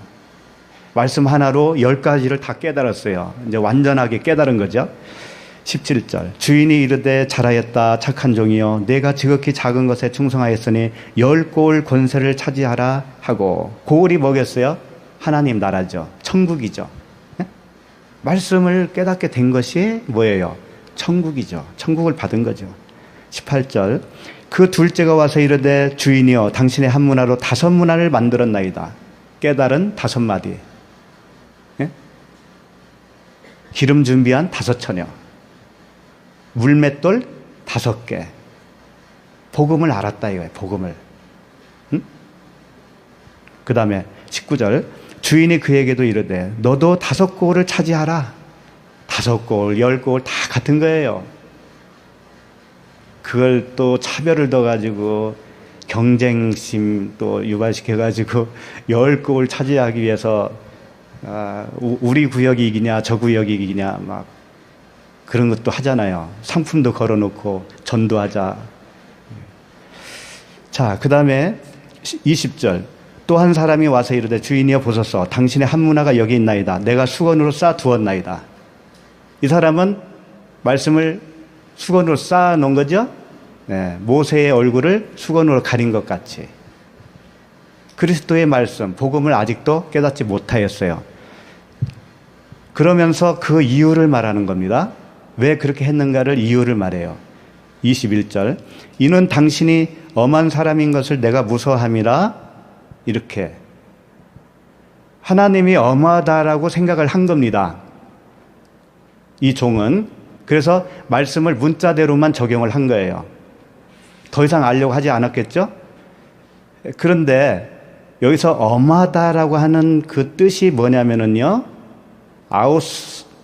말씀 하나로 10가지를 다 깨달았어요. 이제 완전하게 깨달은 거죠. 17절. 주인이 이르되 잘하였다 착한 종이여 내가 지극히 작은 것에 충성하였으니 10고을 권세를 차지하라 하고, 고을이 뭐겠어요? 하나님 나라죠. 천국이죠. 네? 말씀을 깨닫게 된 것이 뭐예요? 천국이죠. 천국을 받은 거죠. 18절. 그 둘째가 와서 이르되 주인이여 당신의 한 문화로 5문화를 만들었나이다. 깨달은 5마디. 네? 기름 준비한 5처녀. 물맷돌 5개. 복음을 알았다 이거예요. 복음을. 응? 그 다음에 19절. 주인이 그에게도 이르되 너도 5고을을 차지하라. 5고을, 10고을 다 같은 거예요. 그걸 또 차별을 둬가지고 경쟁심 또 유발시켜가지고 10고을 차지하기 위해서 우리 구역이 이기냐 저 구역이 이기냐 막 그런 것도 하잖아요. 상품도 걸어놓고 전도하자. 자, 그 다음에 20절. 또 한 사람이 와서 이르되 주인이여 보소서 당신의 한 문화가 여기 있나이다. 내가 수건으로 쌓아 두었나이다. 이 사람은 말씀을 수건으로 쌓아 놓은 거죠. 네, 모세의 얼굴을 수건으로 가린 것 같이. 그리스도의 말씀, 복음을 아직도 깨닫지 못하였어요. 그러면서 그 이유를 말하는 겁니다. 왜 그렇게 했는가를 이유를 말해요. 21절. 이는 당신이 엄한 사람인 것을 내가 무서워함이라. 이렇게 하나님이 엄하다라고 생각을 한 겁니다. 이 종은. 그래서 말씀을 문자대로만 적용을 한 거예요. 더 이상 알려고 하지 않았겠죠? 그런데 여기서 엄하다라고 하는 그 뜻이 뭐냐면은요,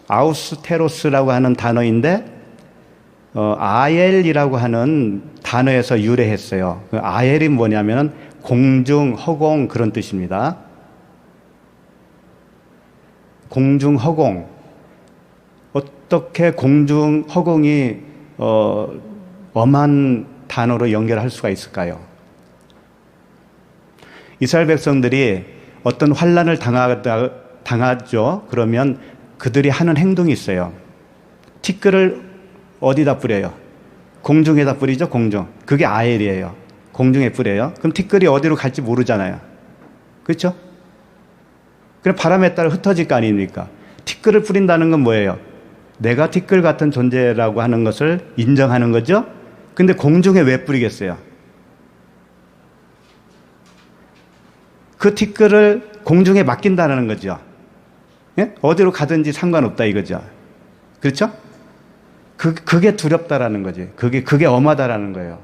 아우스테로스라고 하는 단어인데 아엘이라고 하는 단어에서 유래했어요. 그 아엘이 뭐냐면 공중, 허공 그런 뜻입니다. 공중, 허공. 어떻게 공중, 허공이 엄한 단어로 연결할 수가 있을까요? 이스라엘 백성들이 어떤 환난을 당하죠. 그러면 그들이 하는 행동이 있어요. 티끌을 어디다 뿌려요? 공중에다 뿌리죠. 공중. 그게 아엘이에요. 공중에 뿌려요. 그럼 티끌이 어디로 갈지 모르잖아요. 그렇죠? 그럼 바람에 따라 흩어질 거 아닙니까? 티끌을 뿌린다는 건 뭐예요? 내가 티끌 같은 존재라고 하는 것을 인정하는 거죠. 근데 공중에 왜 뿌리겠어요? 그 티끌을 공중에 맡긴다는 거죠. 예? 어디로 가든지 상관없다 이거죠. 그렇죠? 그게 두렵다라는 거지. 그게 엄하다라는 거예요.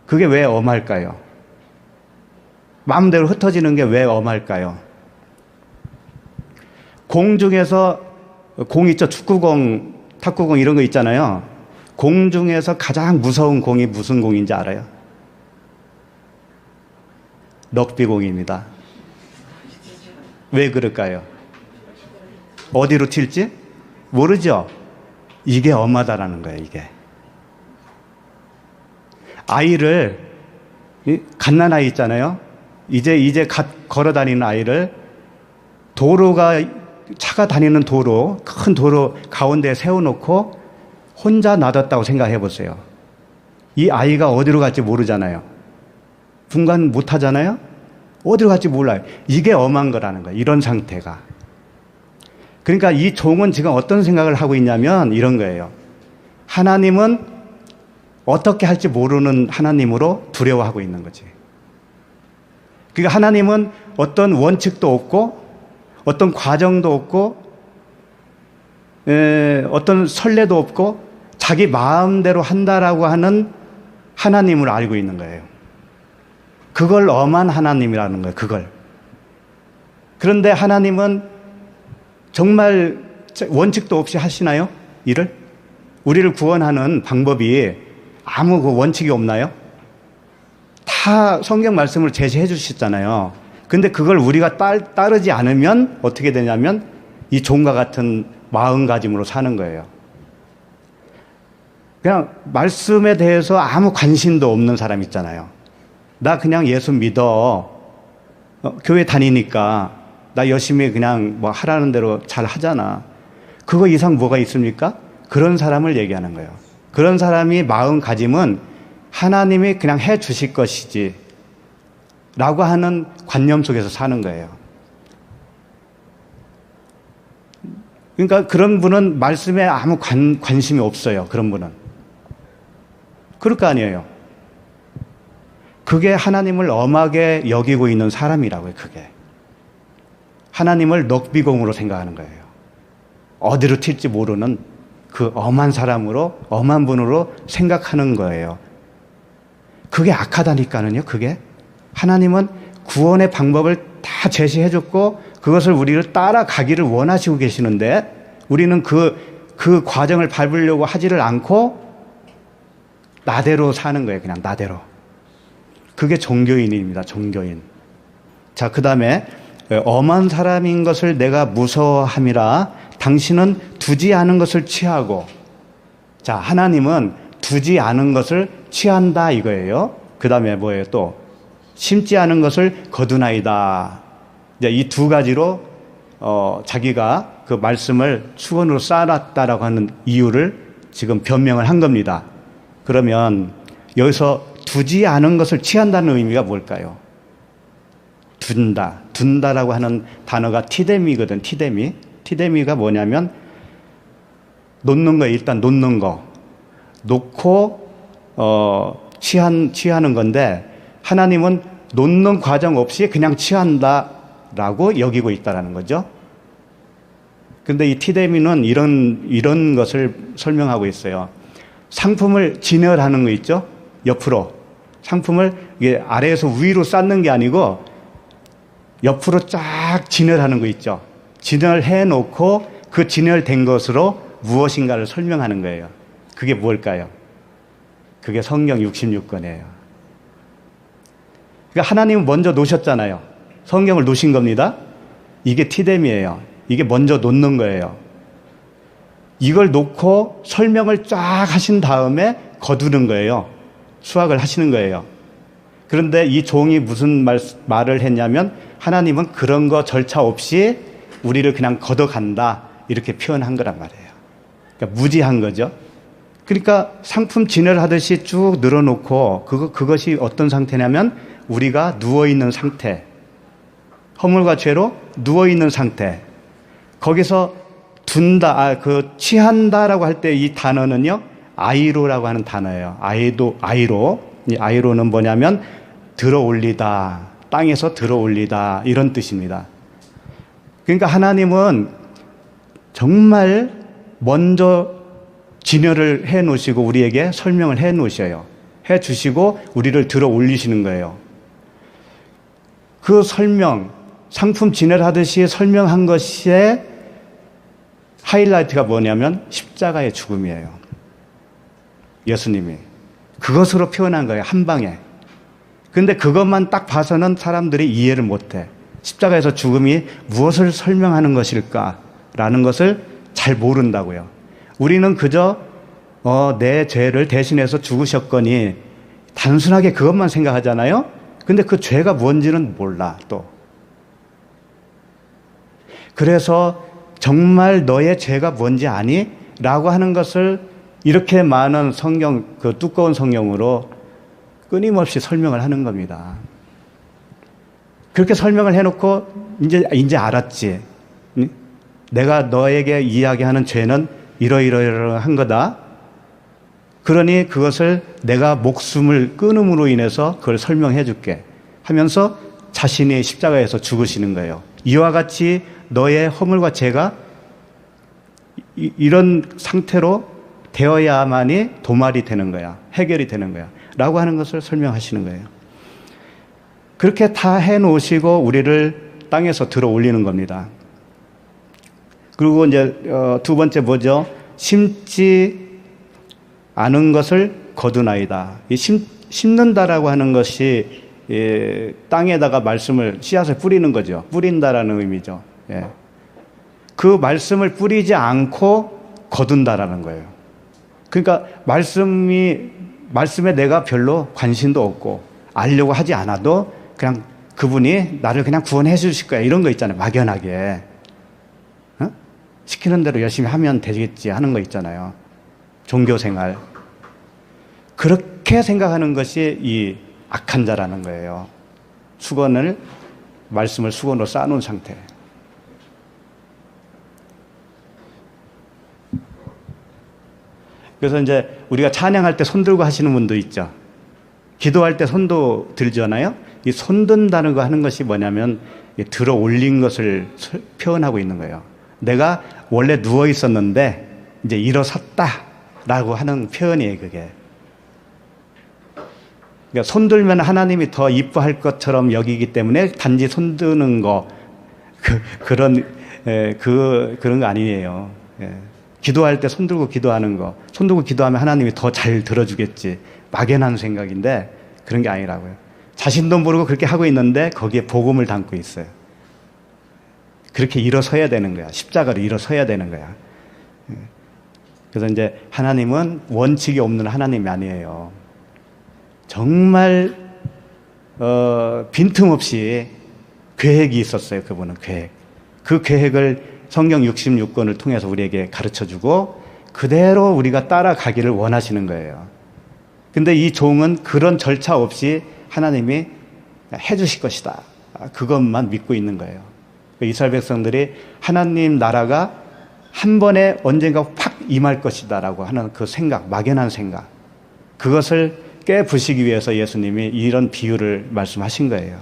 그게 왜 엄할까요? 마음대로 흩어지는 게 왜 엄할까요? 공중에서 공 있죠? 축구공, 탁구공 이런 거 있잖아요. 공중에서 가장 무서운 공이 무슨 공인지 알아요? 럭비공입니다. 왜 그럴까요? 어디로 튈지 모르죠? 이게 엄하다라는 거예요, 이게. 아이를, 갓난아이 있잖아요. 이제 갓 걸어 다니는 아이를 차가 다니는 도로, 큰 도로 가운데에 세워놓고 혼자 놔뒀다고 생각해 보세요. 이 아이가 어디로 갈지 모르잖아요. 분간 못 하잖아요? 어디로 갈지 몰라요. 이게 엄한 거라는 거예요. 이런 상태가. 그러니까 이 종은 지금 어떤 생각을 하고 있냐면 이런 거예요. 하나님은 어떻게 할지 모르는 하나님으로 두려워하고 있는 거지. 그러니까 하나님은 어떤 원칙도 없고 어떤 과정도 없고 어떤 선례도 없고 자기 마음대로 한다라고 하는 하나님을 알고 있는 거예요. 그걸 엄한 하나님이라는 거예요. 그걸. 그런데 하나님은 정말 원칙도 없이 하시나요? 일을? 우리를 구원하는 방법이 아무 그 원칙이 없나요? 다 성경 말씀을 제시해 주셨잖아요. 근데 그걸 우리가 따르지 않으면 어떻게 되냐면 이 종과 같은 마음가짐으로 사는 거예요. 그냥 말씀에 대해서 아무 관심도 없는 사람 있잖아요. 나 그냥 예수 믿어. 교회 다니니까 나 열심히 그냥 뭐 하라는 대로 잘 하잖아. 그거 이상 뭐가 있습니까? 그런 사람을 얘기하는 거예요. 그런 사람이 마음가짐은 하나님이 그냥 해 주실 것이지 라고 하는 관념 속에서 사는 거예요. 그러니까 그런 분은 말씀에 아무 관심이 없어요. 그런 분은. 그럴 거 아니에요. 그게 하나님을 엄하게 여기고 있는 사람이라고요. 그게. 하나님을 넉비공으로 생각하는 거예요. 어디로 튈지 모르는 그 엄한 사람으로, 엄한 분으로 생각하는 거예요. 그게 악하다니까는요. 그게. 하나님은 구원의 방법을 다 제시해줬고 그것을 우리를 따라가기를 원하시고 계시는데 우리는 그 과정을 밟으려고 하지를 않고 나대로 사는 거예요. 그냥 나대로. 그게 종교인입니다. 종교인. 자, 그 다음에 엄한 사람인 것을 내가 무서워함이라 당신은 두지 않은 것을 취하고, 자, 하나님은 두지 않은 것을 취한다 이거예요. 그 다음에 뭐예요? 또 심지 않은 것을 거두나이다. 이제 이 두 가지로 자기가 그 말씀을 수건으로 쌓아놨다라고 하는 이유를 지금 변명을 한 겁니다. 그러면 여기서 두지 않은 것을 취한다는 의미가 뭘까요? 둔다라고 하는 단어가 티데미거든. 티데미가 뭐냐면 놓는 거, 일단 놓는 거, 놓고 취하는 건데 하나님은 놓는 과정 없이 그냥 취한다라고 여기고 있다라는 거죠. 근데 이 티데미는 이런 것을 설명하고 있어요. 상품을 진열하는 거 있죠? 옆으로. 상품을 이게 아래에서 위로 쌓는 게 아니고 옆으로 쫙 진열하는 거 있죠? 진열해 놓고 그 진열된 것으로 무엇인가를 설명하는 거예요. 그게 뭘까요? 그게 성경 66권이에요. 그러니까 하나님은 먼저 놓으셨잖아요. 성경을 놓으신 겁니다. 이게 티뎀이에요. 이게 먼저 놓는 거예요. 이걸 놓고 설명을 쫙 하신 다음에 거두는 거예요. 수확을 하시는 거예요. 그런데 이 종이 무슨 말을 했냐면 하나님은 그런 거 절차 없이 우리를 그냥 걷어간다 이렇게 표현한 거란 말이에요. 그러니까 무지한 거죠. 그러니까 상품 진열하듯이 쭉 늘어놓고 그것이 어떤 상태냐면 우리가 누워있는 상태, 허물과 죄로 누워있는 상태, 거기서 취한다라고 할 때 이 단어는요, 아이로라고 하는 단어예요. 아이로. 이 아이로는 뭐냐면, 들어 올리다, 땅에서 들어 올리다, 이런 뜻입니다. 그러니까 하나님은 정말 먼저 진열을 해 놓으시고 우리에게 설명을 해 놓으셔요. 해 주시고 우리를 들어 올리시는 거예요. 그 설명, 상품 진열하듯이 설명한 것의 하이라이트가 뭐냐면 십자가의 죽음이에요. 예수님이. 그것으로 표현한 거예요. 한 방에. 근데 그것만 딱 봐서는 사람들이 이해를 못해. 십자가에서 죽음이 무엇을 설명하는 것일까라는 것을 잘 모른다고요. 우리는 그저 내 죄를 대신해서 죽으셨거니 단순하게 그것만 생각하잖아요. 근데 그 죄가 뭔지는 몰라 또. 그래서 정말 너의 죄가 뭔지 아니? 라고 하는 것을 이렇게 많은 성경, 그 두꺼운 성경으로 끊임없이 설명을 하는 겁니다. 그렇게 설명을 해놓고 이제 알았지. 내가 너에게 이야기하는 죄는 이러이러한 거다. 그러니 그것을 내가 목숨을 끊음으로 인해서 그걸 설명해 줄게 하면서 자신이 십자가에서 죽으시는 거예요. 이와 같이 너의 허물과 죄가 이런 상태로 되어야만이 도말이 되는 거야. 해결이 되는 거야. 라고 하는 것을 설명하시는 거예요. 그렇게 다 해놓으시고 우리를 땅에서 들어 올리는 겁니다. 그리고 이제 두 번째 뭐죠? 심지 않은 것을 거두나이다. 이 심는다라고 하는 것이 땅에다가 말씀을, 씨앗을 뿌리는 거죠. 뿌린다라는 의미죠. 예. 그 말씀을 뿌리지 않고 거둔다라는 거예요. 그러니까 말씀에 내가 별로 관심도 없고 알려고 하지 않아도 그냥 그분이 나를 그냥 구원해 주실 거야. 이런 거 있잖아요. 막연하게. 시키는 대로 열심히 하면 되겠지 하는 거 있잖아요. 종교생활. 그렇게 생각하는 것이 이 악한 자라는 거예요. 말씀을 수건으로 쌓아놓은 상태. 그래서 이제 우리가 찬양할 때 손 들고 하시는 분도 있죠. 기도할 때 손도 들잖아요. 이 손 든다는 거 하는 것이 뭐냐면 들어 올린 것을 표현하고 있는 거예요. 내가 원래 누워 있었는데 이제 일어섰다라고 하는 표현이에요, 그게. 그러니까 손 들면 하나님이 더 이뻐할 것처럼 여기기 때문에 단지 손 드는 거 그런 거 아니에요. 예. 기도할 때 손 들고 기도하는 거, 손 들고 기도하면 하나님이 더 잘 들어주겠지. 막연한 생각인데 그런 게 아니라고요. 자신도 모르고 그렇게 하고 있는데 거기에 복음을 담고 있어요. 그렇게 일어서야 되는 거야. 십자가로 일어서야 되는 거야. 그래서 이제 하나님은 원칙이 없는 하나님이 아니에요. 정말 빈틈없이 계획이 있었어요. 그분은 계획. 그 계획을 성경 66권을 통해서 우리에게 가르쳐주고 그대로 우리가 따라가기를 원하시는 거예요. 근데 이 종은 그런 절차 없이 하나님이 해주실 것이다. 그것만 믿고 있는 거예요. 이스라엘 백성들이 하나님 나라가 한 번에 언젠가 팍 임할 것이다라고 하는 그 생각, 막연한 생각, 그것을 깨부시기 위해서 예수님이 이런 비유를 말씀하신 거예요.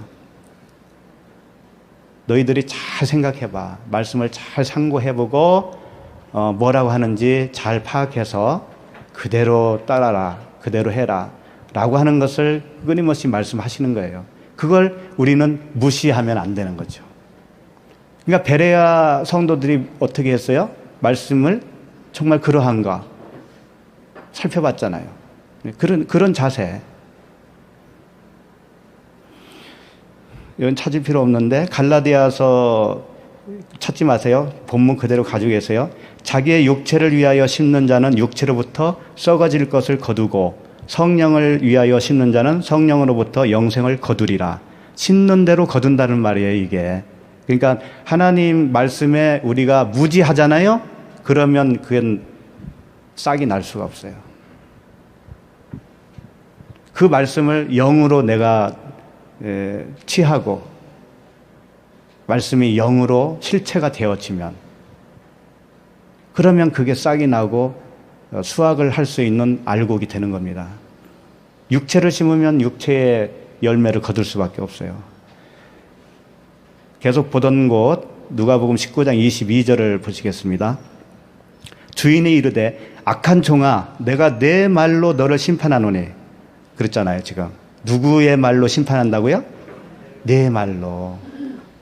너희들이 잘 생각해봐. 말씀을 잘 상고해보고 뭐라고 하는지 잘 파악해서 그대로 따라라, 그대로 해라 라고 하는 것을 끊임없이 말씀하시는 거예요. 그걸 우리는 무시하면 안 되는 거죠. 그러니까 베레아 성도들이 어떻게 했어요? 말씀을 정말 그러한가 살펴봤잖아요. 그런 자세. 이건 찾을 필요 없는데 갈라디아서 찾지 마세요. 본문 그대로 가지고 계세요. 자기의 육체를 위하여 심는 자는 육체로부터 썩어질 것을 거두고 성령을 위하여 심는 자는 성령으로부터 영생을 거두리라. 심는 대로 거둔다는 말이에요, 이게. 그러니까 하나님 말씀에 우리가 무지하잖아요. 그러면 그건 싹이 날 수가 없어요. 그 말씀을 영으로 내가 취하고 말씀이 영으로 실체가 되어지면 그러면 그게 싹이 나고 수확을 할 수 있는 알곡이 되는 겁니다. 육체를 심으면 육체의 열매를 거둘 수밖에 없어요. 계속 보던 곳 누가복음 19장 22절을 보시겠습니다. 주인이 이르되 악한 종아 내가 내 말로 너를 심판하노니. 그랬잖아요. 지금 누구의 말로 심판한다고요? 내 말로.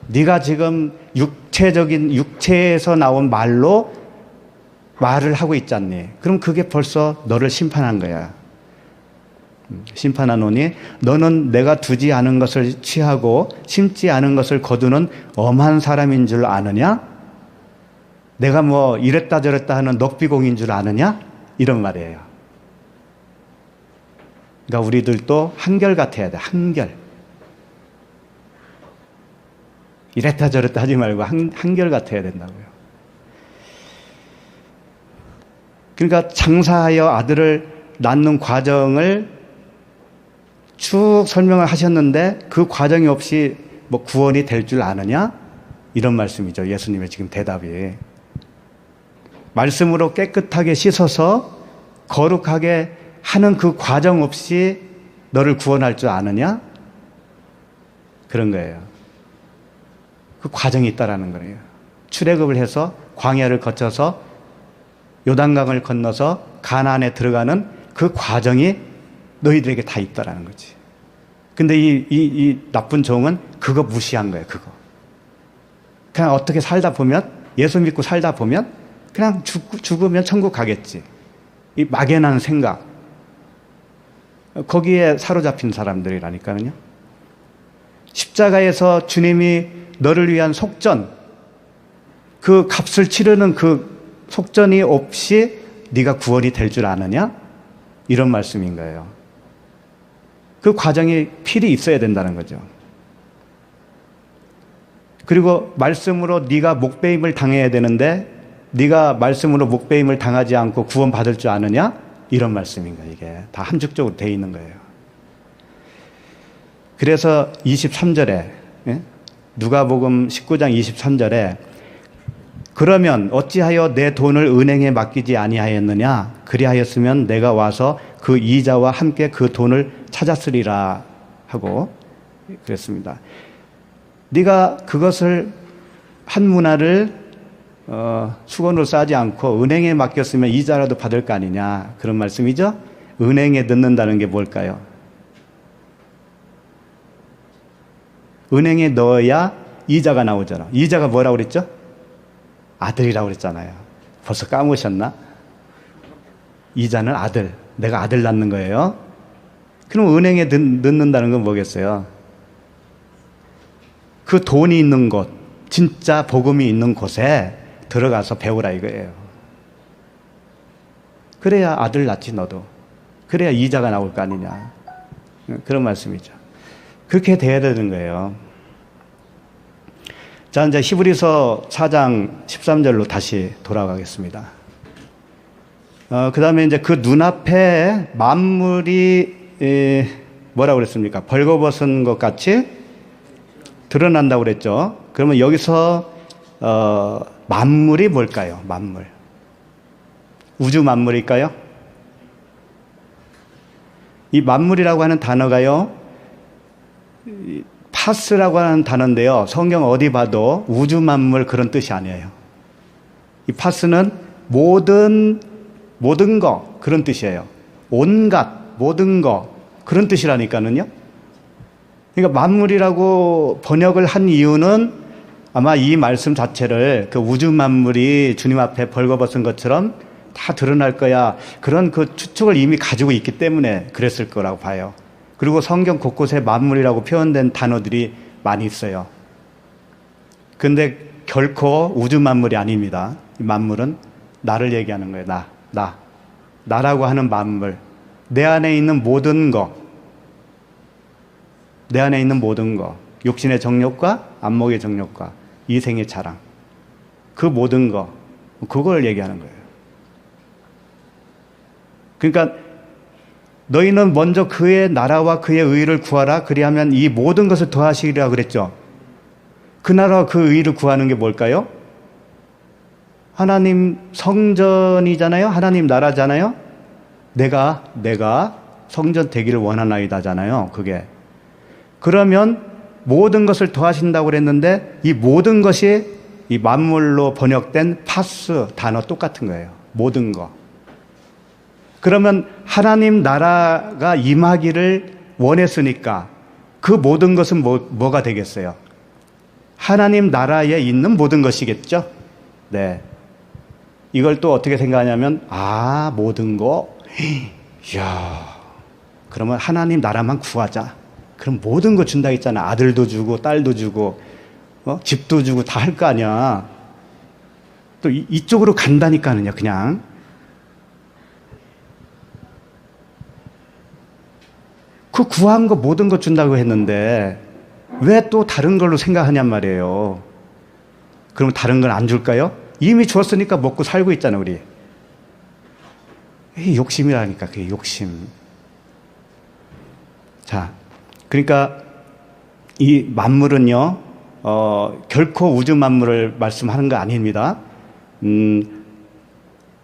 네가 지금 육체에서 나온 말로 말을 하고 있잖니. 그럼 그게 벌써 너를 심판한 거야. 심판하노니 너는 내가 두지 않은 것을 취하고 심지 않은 것을 거두는 엄한 사람인 줄 아느냐? 내가 뭐 이랬다 저랬다 하는 넉비공인 줄 아느냐? 이런 말이에요. 그러니까 우리들도 한결같아야 돼. 한결. 이랬다 저랬다 하지 말고 한결같아야 된다고요. 그러니까 장사하여 아들을 낳는 과정을 쭉 설명을 하셨는데 그 과정이 없이 뭐 구원이 될 줄 아느냐? 이런 말씀이죠. 예수님의 지금 대답이. 말씀으로 깨끗하게 씻어서 거룩하게 하는 그 과정 없이 너를 구원할 줄 아느냐? 그런 거예요. 그 과정이 있다라는 거예요. 출애굽을 해서 광야를 거쳐서 요단강을 건너서 가나안에 들어가는 그 과정이 너희들에게 다 있다라는 거지. 근데 이 나쁜 종은 그거 무시한 거예요. 그거. 그냥 어떻게 살다 보면, 예수 믿고 살다 보면 그냥 죽으면 천국 가겠지. 이 막연한 생각. 거기에 사로잡힌 사람들이라니까요. 십자가에서 주님이 너를 위한 속전, 그 값을 치르는 그 속전이 없이 네가 구원이 될 줄 아느냐? 이런 말씀인 거예요. 그 과정이 필히 있어야 된다는 거죠. 그리고 말씀으로 네가 목배임을 당해야 되는데 네가 말씀으로 목배임을 당하지 않고 구원받을 줄 아느냐? 이런 말씀인 거예요. 이게 다 함축적으로 되어 있는 거예요. 그래서 23절에 누가복음 19장 23절에 그러면 어찌하여 내 돈을 은행에 맡기지 아니하였느냐? 그리하였으면 내가 와서 그 이자와 함께 그 돈을 찾았으리라 하고 그랬습니다. 네가 그것을 한 문화를 수건으로 싸지 않고 은행에 맡겼으면 이자라도 받을 거 아니냐? 그런 말씀이죠. 은행에 넣는다는 게 뭘까요? 은행에 넣어야 이자가 나오잖아. 이자가 뭐라고 그랬죠? 아들이라고 그랬잖아요. 벌써 까먹으셨나? 이자는 아들. 내가 아들 낳는 거예요. 그럼 은행에 넣는다는 건 뭐겠어요? 그 돈이 있는 곳, 진짜 복음이 있는 곳에 들어가서 배우라 이거예요. 그래야 아들 낳지 너도. 그래야 이자가 나올 거 아니냐. 그런 말씀이죠. 그렇게 돼야 되는 거예요. 자, 이제 히브리서 4장 13절로 다시 돌아가겠습니다. 그 다음에 이제 그 눈앞에 만물이 뭐라고 그랬습니까? 벌거벗은 것 같이 드러난다고 그랬죠. 그러면 여기서 만물이 뭘까요? 만물. 우주 만물일까요? 이 만물이라고 하는 단어가요, 파스라고 하는 단어인데요. 성경 어디 봐도 우주 만물 그런 뜻이 아니에요. 이 파스는 모든 거 그런 뜻이에요. 온갖 모든 거 그런 뜻이라니까는요. 그러니까 만물이라고 번역을 한 이유는 아마 이 말씀 자체를 그 우주 만물이 주님 앞에 벌거벗은 것처럼 다 드러날 거야. 그런 그 추측을 이미 가지고 있기 때문에 그랬을 거라고 봐요. 그리고 성경 곳곳에 만물이라고 표현된 단어들이 많이 있어요. 근데 결코 우주 만물이 아닙니다. 이 만물은 나를 얘기하는 거예요. 나라고 하는 만물. 내 안에 있는 모든 거. 내 안에 있는 모든 거. 육신의 정욕과 안목의 정욕과 이생의 자랑. 그 모든 거. 그걸 얘기하는 거예요. 그러니까 너희는 먼저 그의 나라와 그의 의를 구하라. 그리하면 이 모든 것을 더하시리라 그랬죠. 그 나라와 그 의를 구하는 게 뭘까요? 하나님 성전이잖아요. 하나님 나라잖아요. 내가 성전 되기를 원하나이다잖아요. 그게. 그러면 모든 것을 더하신다고 그랬는데 이 모든 것이 이 만물로 번역된 파스 단어 똑같은 거예요. 모든 거. 그러면 하나님 나라가 임하기를 원했으니까 그 모든 것은 뭐가 되겠어요? 하나님 나라에 있는 모든 것이겠죠? 네. 이걸 또 어떻게 생각하냐면, 모든 거? 이야, 그러면 하나님 나라만 구하자. 그럼 모든 거 준다 했잖아. 아들도 주고, 딸도 주고, 집도 주고 다 할 거 아니야. 또 이쪽으로 간다니까는요, 그냥. 그 구한 거 모든 거 준다고 했는데 왜 또 다른 걸로 생각하냔 말이에요. 그럼 다른 건 안 줄까요? 이미 줬으니까 먹고 살고 있잖아, 우리. 이게 욕심이라니까, 그게 욕심. 자, 그러니까 이 만물은요, 결코 우주 만물을 말씀하는 거 아닙니다.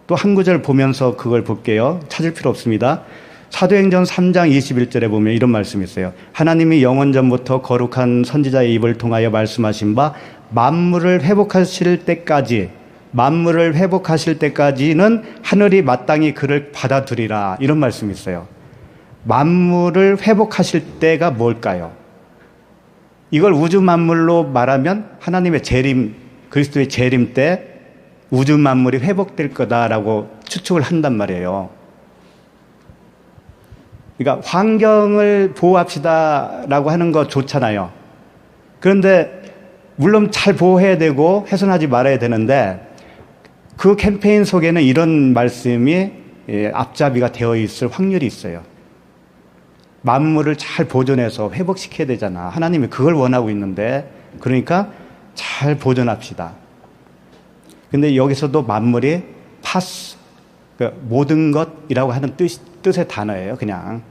또 한 구절 보면서 그걸 볼게요. 찾을 필요 없습니다. 사도행전 3장 21절에 보면 이런 말씀이 있어요. 하나님이 영원전부터 거룩한 선지자의 입을 통하여 말씀하신 바 만물을 회복하실 때까지는 하늘이 마땅히 그를 받아들이라, 이런 말씀이 있어요. 만물을 회복하실 때가 뭘까요? 이걸 우주 만물로 말하면 하나님의 재림, 그리스도의 재림 때 우주 만물이 회복될 거다라고 추측을 한단 말이에요. 그러니까 환경을 보호합시다라고 하는 거 좋잖아요. 그런데 물론 잘 보호해야 되고 훼손하지 말아야 되는데 그 캠페인 속에는 이런 말씀이 앞잡이가 되어 있을 확률이 있어요. 만물을 잘 보존해서 회복시켜야 되잖아. 하나님이 그걸 원하고 있는데, 그러니까 잘 보존합시다. 근데 여기서도 만물이 파스, 그러니까 모든 것이라고 하는 뜻의 단어예요. 그냥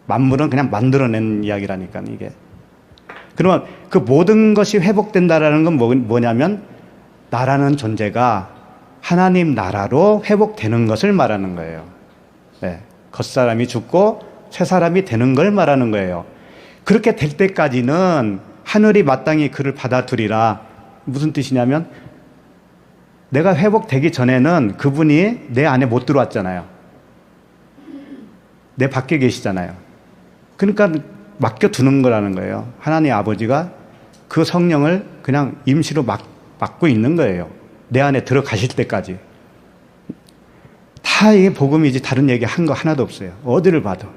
만물은 그냥 만들어낸 이야기라니까 이게. 그러면 그 모든 것이 회복된다라는 건 뭐냐면 나라는 존재가 하나님 나라로 회복되는 것을 말하는 거예요. 네. 겉사람이 죽고 새 사람이 되는 걸 말하는 거예요. 그렇게 될 때까지는 하늘이 마땅히 그를 받아들이라. 무슨 뜻이냐면 내가 회복되기 전에는 그분이 내 안에 못 들어왔잖아요. 내 밖에 계시잖아요. 그러니까 맡겨두는 거라는 거예요. 하나님 아버지가 그 성령을 그냥 임시로 맡고 있는 거예요. 내 안에 들어가실 때까지. 다 이게 복음이지 다른 얘기 한 거 하나도 없어요. 어디를 봐도.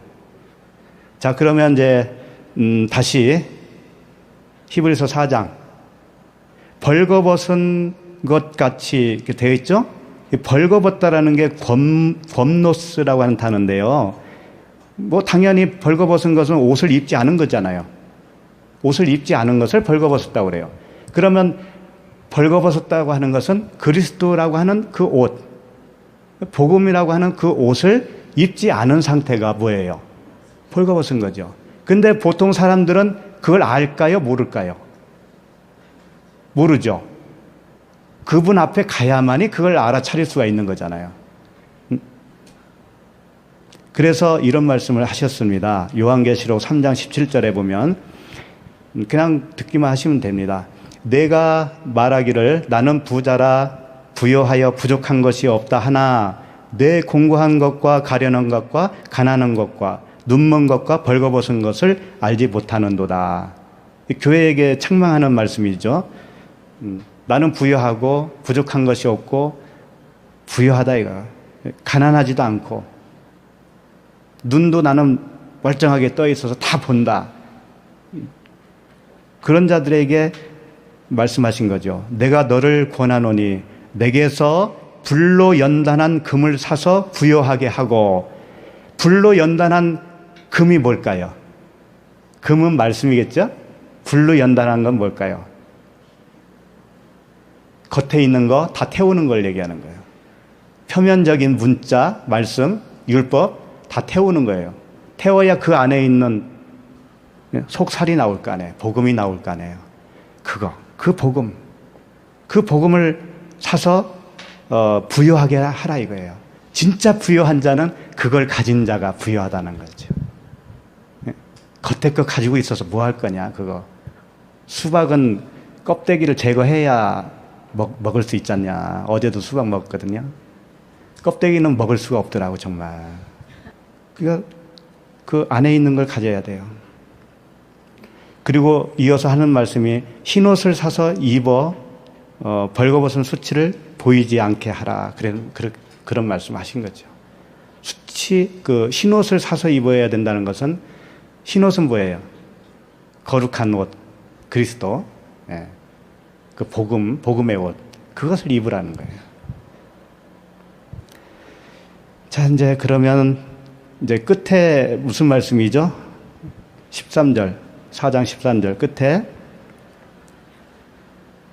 자, 그러면 이제 다시 히브리서 4장. 벌거벗은 것 같이 이렇게 되어 있죠? 벌거벗다라는 게 곶노스라고 하는 단어인데요. 뭐 당연히 벌거벗은 것은 옷을 입지 않은 거잖아요. 옷을 입지 않은 것을 벌거벗었다고 그래요. 그러면 벌거벗었다고 하는 것은 그리스도라고 하는 그 옷, 복음이라고 하는 그 옷을 입지 않은 상태가 뭐예요? 벌거벗은 거죠. 근데 보통 사람들은 그걸 알까요? 모를까요? 모르죠. 그분 앞에 가야만이 그걸 알아차릴 수가 있는 거잖아요. 그래서 이런 말씀을 하셨습니다. 요한계시록 3장 17절에 보면 그냥 듣기만 하시면 됩니다. 내가 말하기를 나는 부자라 부여하여 부족한 것이 없다 하나 내 공고한 것과 가련한 것과 가난한 것과 눈먼 것과 벌거벗은 것을 알지 못하는도다. 교회에게 책망하는 말씀이죠. 나는 부여하고 부족한 것이 없고 부여하다 이거. 가난하지도 않고 눈도 나는 멀쩡하게 떠 있어서 다 본다. 그런 자들에게 말씀하신 거죠. 내가 너를 권하노니 내게서 불로 연단한 금을 사서 부여하게 하고. 불로 연단한 금이 뭘까요? 금은 말씀이겠죠? 불로 연단한 건 뭘까요? 겉에 있는 거 다 태우는 걸 얘기하는 거예요. 표면적인 문자, 말씀, 율법 다 태우는 거예요. 태워야 그 안에 있는 속살이 나올 거 아니에요. 복음이 나올 거 아니에요. 그 복음을 사서 부유하게 하라 이거예요. 진짜 부유한 자는 그걸 가진 자가 부유하다는 거죠. 겉에 거 가지고 있어서 뭐 할 거냐 그거. 수박은 껍데기를 제거해야 먹을 수 있잖냐. 어제도 수박 먹었거든요. 껍데기는 먹을 수가 없더라고 정말. 그러니까 그 안에 있는 걸 가져야 돼요. 그리고 이어서 하는 말씀이 흰옷을 사서 입어 벌거벗은 수치를 보이지 않게 하라. 그런 말씀 하신 거죠. 그 흰옷을 사서 입어야 된다는 것은 흰옷은 뭐예요? 거룩한 옷, 그리스도, 예. 그 복음의 옷, 그것을 입으라는 거예요. 자, 이제 그러면 이제 끝에 무슨 말씀이죠? 13절, 4장 13절 끝에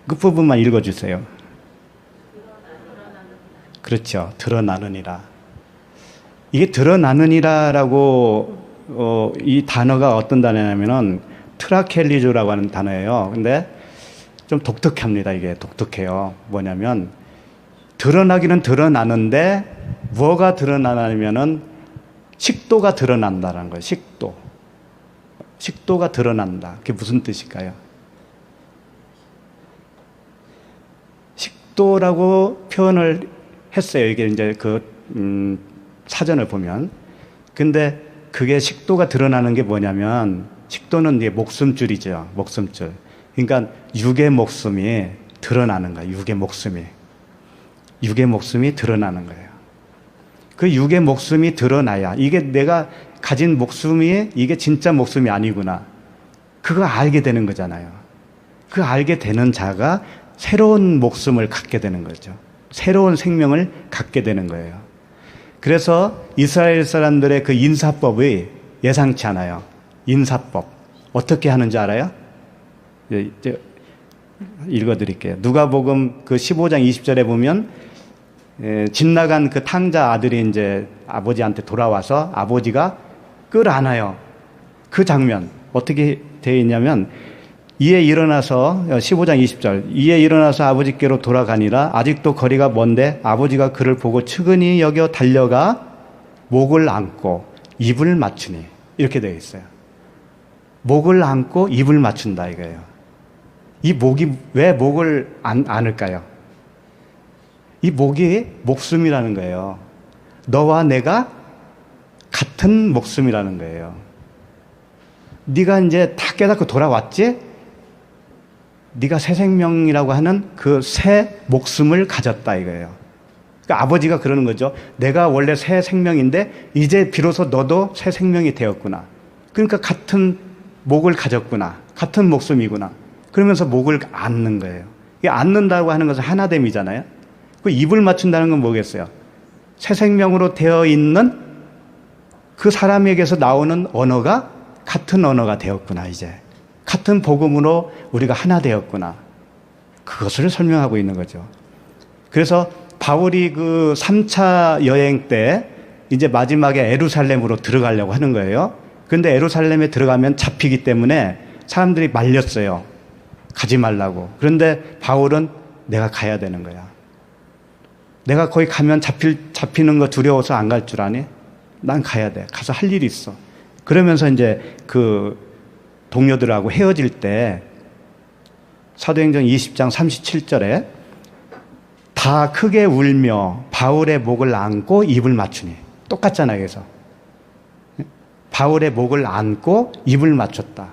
끝부분만 읽어주세요. 그렇죠. 드러나느니라. 이게 드러나느니라라고 이 단어가 어떤 단어냐면은 트라켈리조라고 하는 단어예요. 근데 좀 독특합니다. 이게 독특해요. 뭐냐면 드러나기는 드러나는데 뭐가 드러나냐면은 식도가 드러난다는 거예요. 식도가 드러난다. 그게 무슨 뜻일까요? 식도라고 표현을 했어요. 이게 이제 사전을 보면. 근데 그게 식도가 드러나는 게 뭐냐면 식도는 이제 목숨줄이죠. 목숨줄. 그러니까 육의 목숨이 드러나는 거예요. 육의 목숨이 드러나는 거예요. 그 육의 목숨이 드러나야 이게 내가 가진 목숨이 이게 진짜 목숨이 아니구나. 그거 알게 되는 거잖아요. 그 알게 되는 자가 새로운 목숨을 갖게 되는 거죠. 새로운 생명을 갖게 되는 거예요. 그래서 이스라엘 사람들의 그 인사법이 예상치 않아요. 인사법. 어떻게 하는지 알아요? 이제 읽어드릴게요. 누가복음 그 15장 20절에 보면 집 나간 그 탕자 아들이 이제 아버지한테 돌아와서 아버지가 끌어안아요. 그 장면 어떻게 되어 있냐면 이에 일어나서 15장 20절 이에 일어나서 아버지께로 돌아가니라. 아직도 거리가 먼데 아버지가 그를 보고 측은히 여겨 달려가 목을 안고 입을 맞추니 이렇게 되어 있어요. 목을 안고 입을 맞춘다 이거예요. 이 목이 왜 목을 안을까요? 이 목이 목숨이라는 거예요. 너와 내가 같은 목숨이라는 거예요. 네가 이제 다 깨닫고 돌아왔지? 네가 새 생명이라고 하는 그 새 목숨을 가졌다 이거예요. 그러니까 아버지가 그러는 거죠. 내가 원래 새 생명인데 이제 비로소 너도 새 생명이 되었구나. 그러니까 같은 목을 가졌구나. 같은 목숨이구나. 그러면서 목을 안는 거예요. 이 안는다고 하는 것은 하나됨이잖아요. 그 입을 맞춘다는 건 뭐겠어요? 새 생명으로 되어 있는 그 사람에게서 나오는 언어가 같은 언어가 되었구나 이제. 같은 복음으로 우리가 하나 되었구나. 그것을 설명하고 있는 거죠. 그래서 바울이 그 3차 여행 때 이제 마지막에 에루살렘으로 들어가려고 하는 거예요. 그런데 에루살렘에 들어가면 잡히기 때문에 사람들이 말렸어요. 가지 말라고. 그런데 바울은 내가 가야 되는 거야. 내가 거기 가면 잡히는 거 두려워서 안 갈 줄 아니? 난 가야 돼. 가서 할 일이 있어. 그러면서 이제 그 동료들하고 헤어질 때 사도행전 20장 37절에 다 크게 울며 바울의 목을 안고 입을 맞추니 똑같잖아요. 그래서 바울의 목을 안고 입을 맞췄다.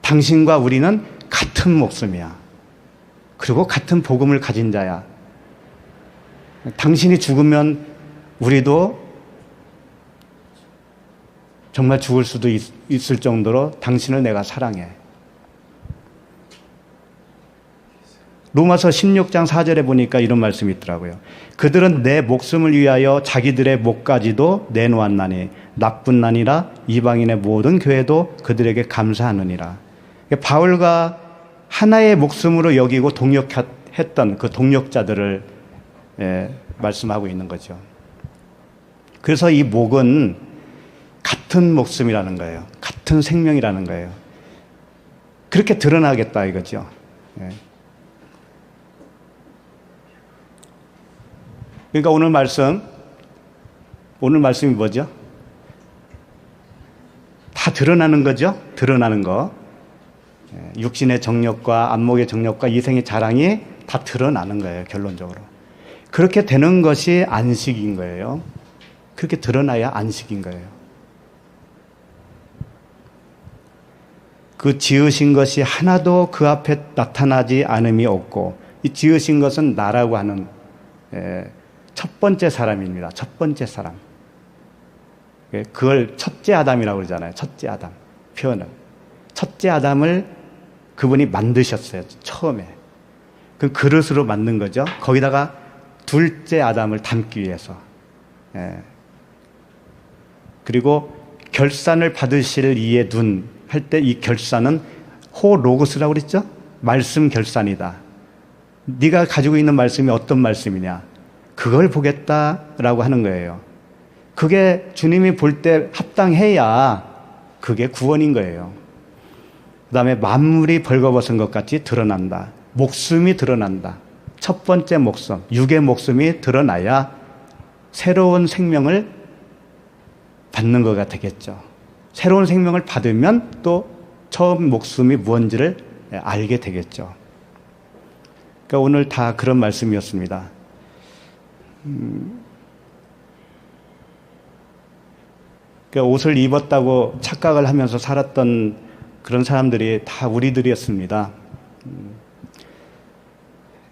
당신과 우리는 같은 목숨이야. 그리고 같은 복음을 가진 자야. 당신이 죽으면 우리도 정말 죽을 수도 있을 정도로 당신을 내가 사랑해. 로마서 16장 4절에 보니까 이런 말씀이 있더라고요. 그들은 내 목숨을 위하여 자기들의 목까지도 내놓았나니 나뿐 아니라 이방인의 모든 교회도 그들에게 감사하느니라. 바울과 하나의 목숨으로 여기고 동역했던 그 동역자들을 말씀하고 있는 거죠. 그래서 이 목은 같은 목숨이라는 거예요. 같은 생명이라는 거예요. 그렇게 드러나겠다 이거죠. 그러니까 오늘 말씀이 뭐죠? 다 드러나는 거죠? 드러나는 거. 육신의 정욕과 안목의 정욕과 이생의 자랑이 다 드러나는 거예요, 결론적으로. 그렇게 되는 것이 안식인 거예요. 그렇게 드러나야 안식인 거예요. 그 지으신 것이 하나도 그 앞에 나타나지 않음이 없고, 이 지으신 것은 나라고 하는 첫 번째 사람입니다. 첫 번째 사람. 그걸 첫째 아담이라고 그러잖아요. 첫째 아담 표현을. 첫째 아담을 그분이 만드셨어요. 처음에. 그 그릇으로 만든 거죠. 거기다가 둘째 아담을 담기 위해서. 그리고 결산을 받으실 이의 눈 할 때 이 결산은 호로고스라고 그랬죠? 말씀 결산이다. 네가 가지고 있는 말씀이 어떤 말씀이냐, 그걸 보겠다라고 하는 거예요. 그게 주님이 볼 때 합당해야 그게 구원인 거예요. 그 다음에 만물이 벌거벗은 것 같이 드러난다. 목숨이 드러난다. 첫 번째 목숨, 육의 목숨이 드러나야 새로운 생명을 받는 것가 되겠죠. 새로운 생명을 받으면 또 처음 목숨이 무언지를 알게 되겠죠. 그러니까 오늘 다 그런 말씀이었습니다. 그러니까 옷을 입었다고 착각을 하면서 살았던 그런 사람들이 다 우리들이었습니다.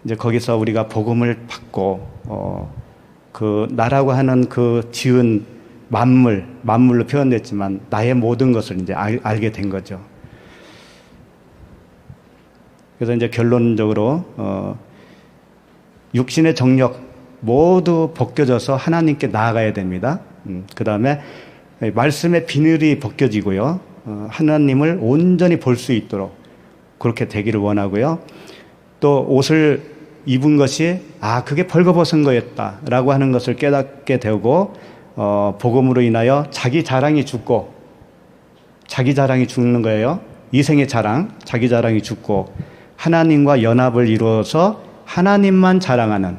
이제 거기서 우리가 복음을 받고 그 나라고 하는 그 지은 만물로 표현됐지만 나의 모든 것을 이제 알게 된 거죠. 그래서 이제 결론적으로 육신의 정욕 모두 벗겨져서 하나님께 나아가야 됩니다. 그 다음에 말씀의 비늘이 벗겨지고요. 하나님을 온전히 볼 수 있도록 그렇게 되기를 원하고요. 또 옷을 입은 것이 그게 벌거벗은 거였다라고 하는 것을 깨닫게 되고 복음으로 인하여 자기 자랑이 죽고, 자기 자랑이 죽는 거예요. 이생의 자랑, 자기 자랑이 죽고 하나님과 연합을 이루어서 하나님만 자랑하는,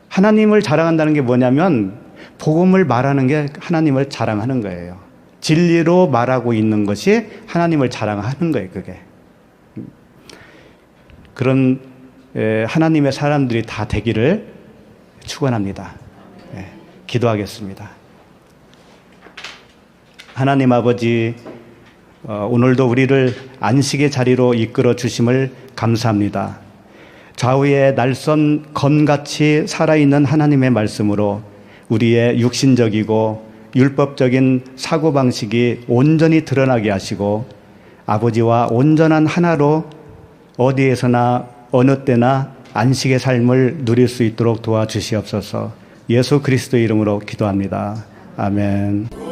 하나님을 자랑한다는 게 뭐냐면 복음을 말하는 게 하나님을 자랑하는 거예요. 진리로 말하고 있는 것이 하나님을 자랑하는 거예요. 그게 그런 하나님의 사람들이 다 되기를 축원합니다. 기도하겠습니다. 하나님 아버지, 오늘도 우리를 안식의 자리로 이끌어 주심을 감사합니다. 좌우에 날선 검같이 살아있는 하나님의 말씀으로 우리의 육신적이고 율법적인 사고방식이 온전히 드러나게 하시고 아버지와 온전한 하나로 어디에서나 어느 때나 안식의 삶을 누릴 수 있도록 도와주시옵소서. 예수 그리스도 이름으로 기도합니다. 아멘.